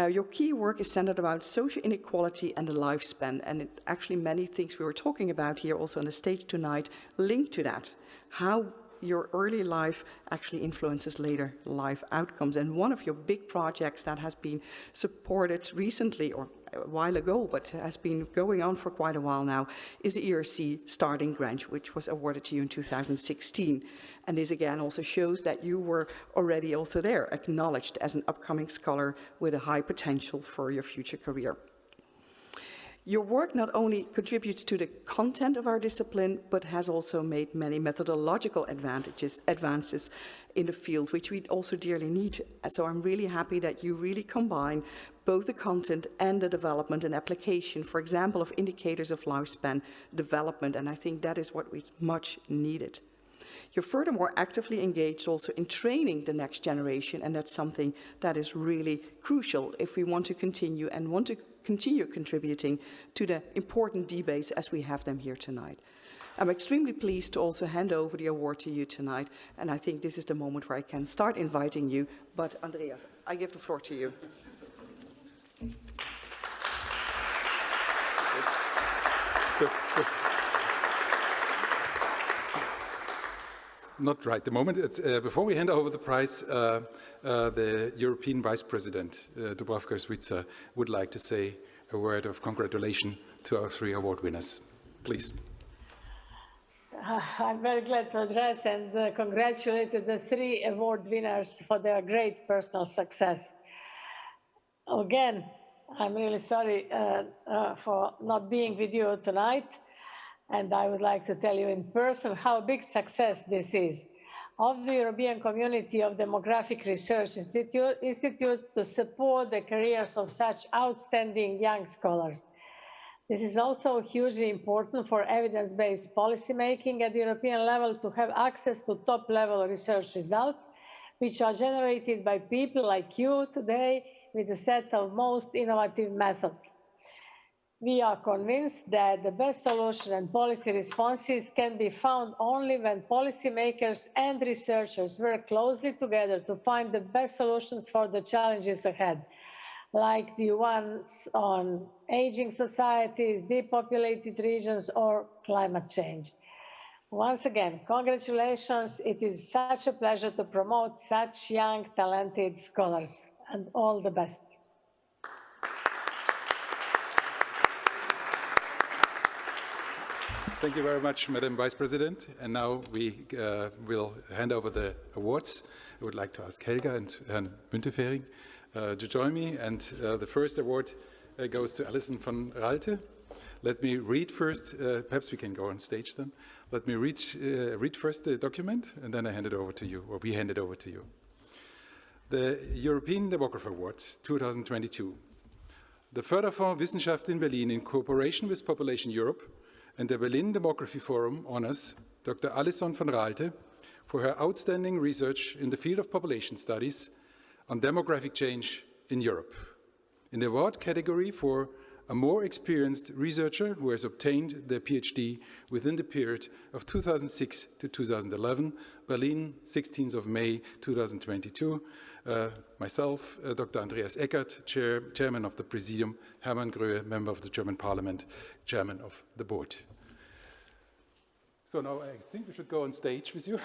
Your key work is centered about social inequality and the lifespan, and actually many things we were talking about here also on the stage tonight link to that, how your early life actually influences later life outcomes. And one of your big projects that has been supported recently, or a while ago, but has been going on for quite a while now, is the Erc Starting Grant, which was awarded to you in 2016. And this again also shows that you were already also there, acknowledged as an upcoming scholar with a high potential for your future career. Your work not only contributes to the content of our discipline, but has also made many methodological advances in the field, which we also dearly need. So I'm really happy that you really combine both the content and the development and application, for example, of indicators of lifespan development, and I think that is what is much needed. You're furthermore actively engaged also in training the next generation, and that's something that is really crucial if we want to continue and want to continue contributing to the important debates as we have them here tonight. I'm extremely pleased to also hand over the award to you tonight, and I think this is the moment where I can start inviting you, but Andreas, I give the floor to you. Not right the moment. It's, before we hand over the prize, the European Vice President, Dubravka, Schwitzer, would like to say a word of congratulations to our 3 award winners. Please. I'm very glad to address and congratulate the 3 award winners for their great personal success. Again, I'm really sorry for not being with you tonight. And I would like to tell you in person how big success this is of the European Community of Demographic Research Institutes to support the careers of such outstanding young scholars. This is also hugely important for evidence-based policymaking at the European level to have access to top-level research results, which are generated by people like you today with a set of most innovative methods. We are convinced that the best solution and policy responses can be found only when policymakers and researchers work closely together to find the best solutions for the challenges ahead, like the ones on aging societies, depopulated regions, or climate change. Once again, congratulations. It is such a pleasure to promote such young, talented scholars, and all the best. Thank you very much, Madam Vice President. And now we will hand over the awards. I would like to ask Helga and Herrn Müntefering to join me. And the first award goes to Alison van Raalte. Let me read first, perhaps we can go on stage then. Let me read first the document, and then I hand it over to you, or we hand it over to you. The European Demographer Awards 2022. The Förderfonds Wissenschaft in Berlin, in cooperation with Population Europe, and the Berlin Demography Forum honors Dr. Alison van Raalte for her outstanding research in the field of population studies on demographic change in Europe. In the award category for a more experienced researcher who has obtained their PhD within the period of 2006 to 2011, Berlin, 16th of May 2022. Myself, Dr. Andreas Eckert, Chairman of the Presidium, Hermann Gröhe, Member of the German Parliament, Chairman of the Board. So now I think we should go on stage with you.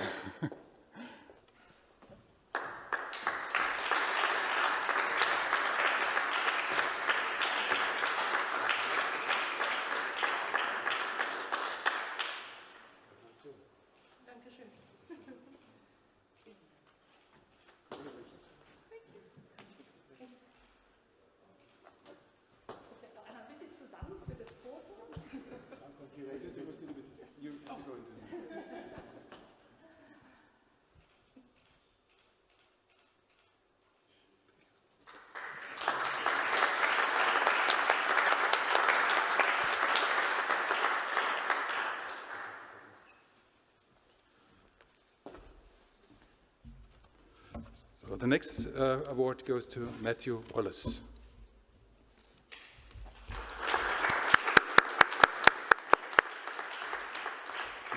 So the next award goes to Matthew Wallace.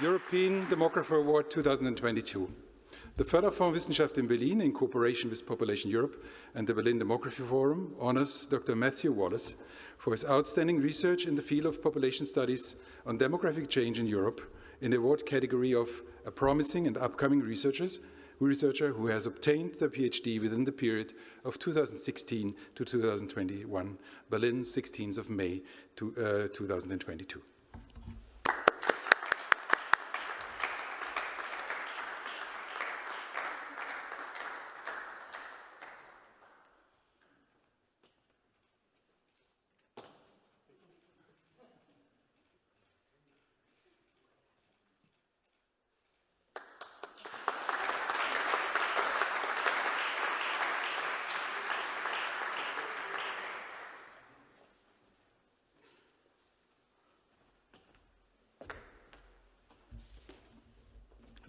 European Demographer Award 2022. The Förderfonds Wissenschaft in Berlin, in cooperation with Population Europe and the Berlin Demography Forum, honors Dr. Matthew Wallace for his outstanding research in the field of population studies on demographic change in Europe in the award category of a promising and upcoming researcher who has obtained their PhD within the period of 2016 to 2021, Berlin, 16th of May 2022.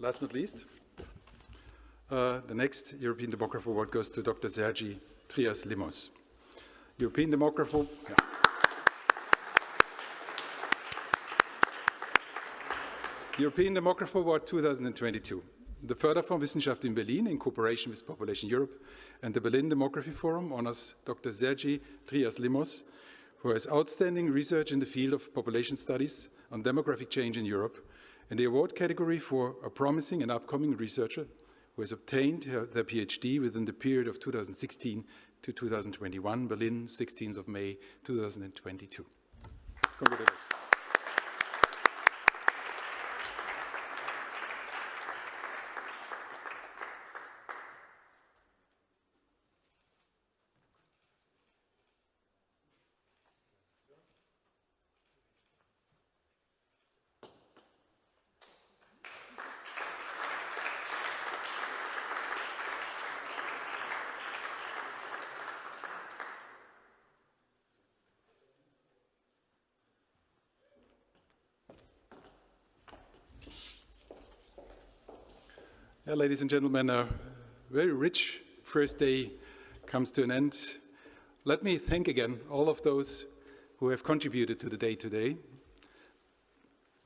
Last but not least, the next European Demographer Award goes to Dr. Sergi Trias Limos. European Demographer. Yeah. European Demographer Award 2022. The Förderfonds Wissenschaft in Berlin, in cooperation with Population Europe and the Berlin Demography Forum, honors Dr. Sergi Trias Limos, who has outstanding research in the field of population studies on demographic change in Europe, in the award category for a promising and upcoming researcher who has obtained their PhD within the period of 2016 to 2021, Berlin, 16th of May 2022. Congratulations. Yeah, ladies and gentlemen, a very rich first day comes to an end. Let me thank again all of those who have contributed to the day today.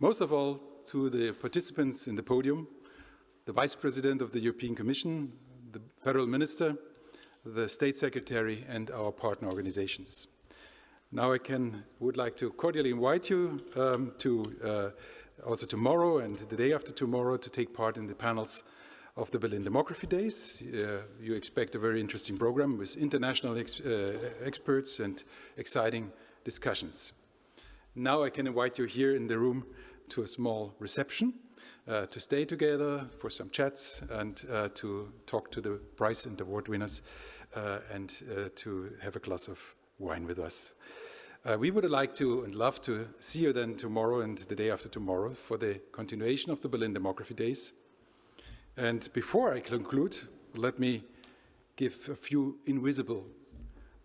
Most of all, to the participants in the podium, the Vice President of the European Commission, the Federal Minister, the State Secretary, and our partner organizations. Now I would like to cordially invite you also tomorrow and the day after tomorrow to take part in the panels of the Berlin Demography Days. You expect a very interesting program with international experts and exciting discussions. Now I can invite you here in the room to a small reception to stay together for some chats and to talk to the prize and award winners and to have a glass of wine with us. We would like to and love to see you then tomorrow and the day after tomorrow for the continuation of the Berlin Demography Days. And before I conclude, let me give a few invisible,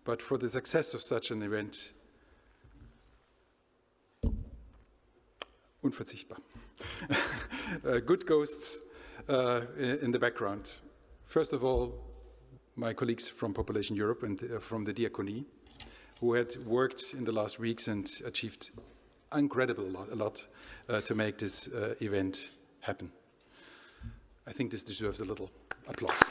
but for the success of such an event, unverzichtbar, good ghosts in the background. First of all, my colleagues from Population Europe and from the Diakonie, who had worked in the last weeks and achieved a lot to make this event happen. I think this deserves a little applause.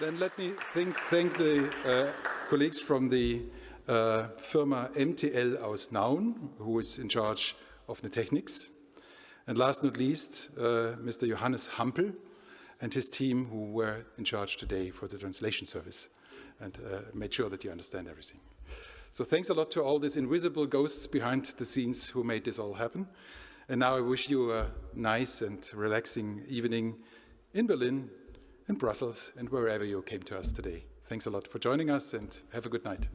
Then let me thank the colleagues from the Firma MTL aus Nauen, who is in charge of the techniques. And last not least, Mr. Johannes Hampel and his team, who were in charge today for the translation service and made sure that you understand everything. So thanks a lot to all these invisible ghosts behind the scenes who made this all happen. And now I wish you a nice and relaxing evening in Berlin, in Brussels, and wherever you came to us today. Thanks a lot for joining us, and have a good night.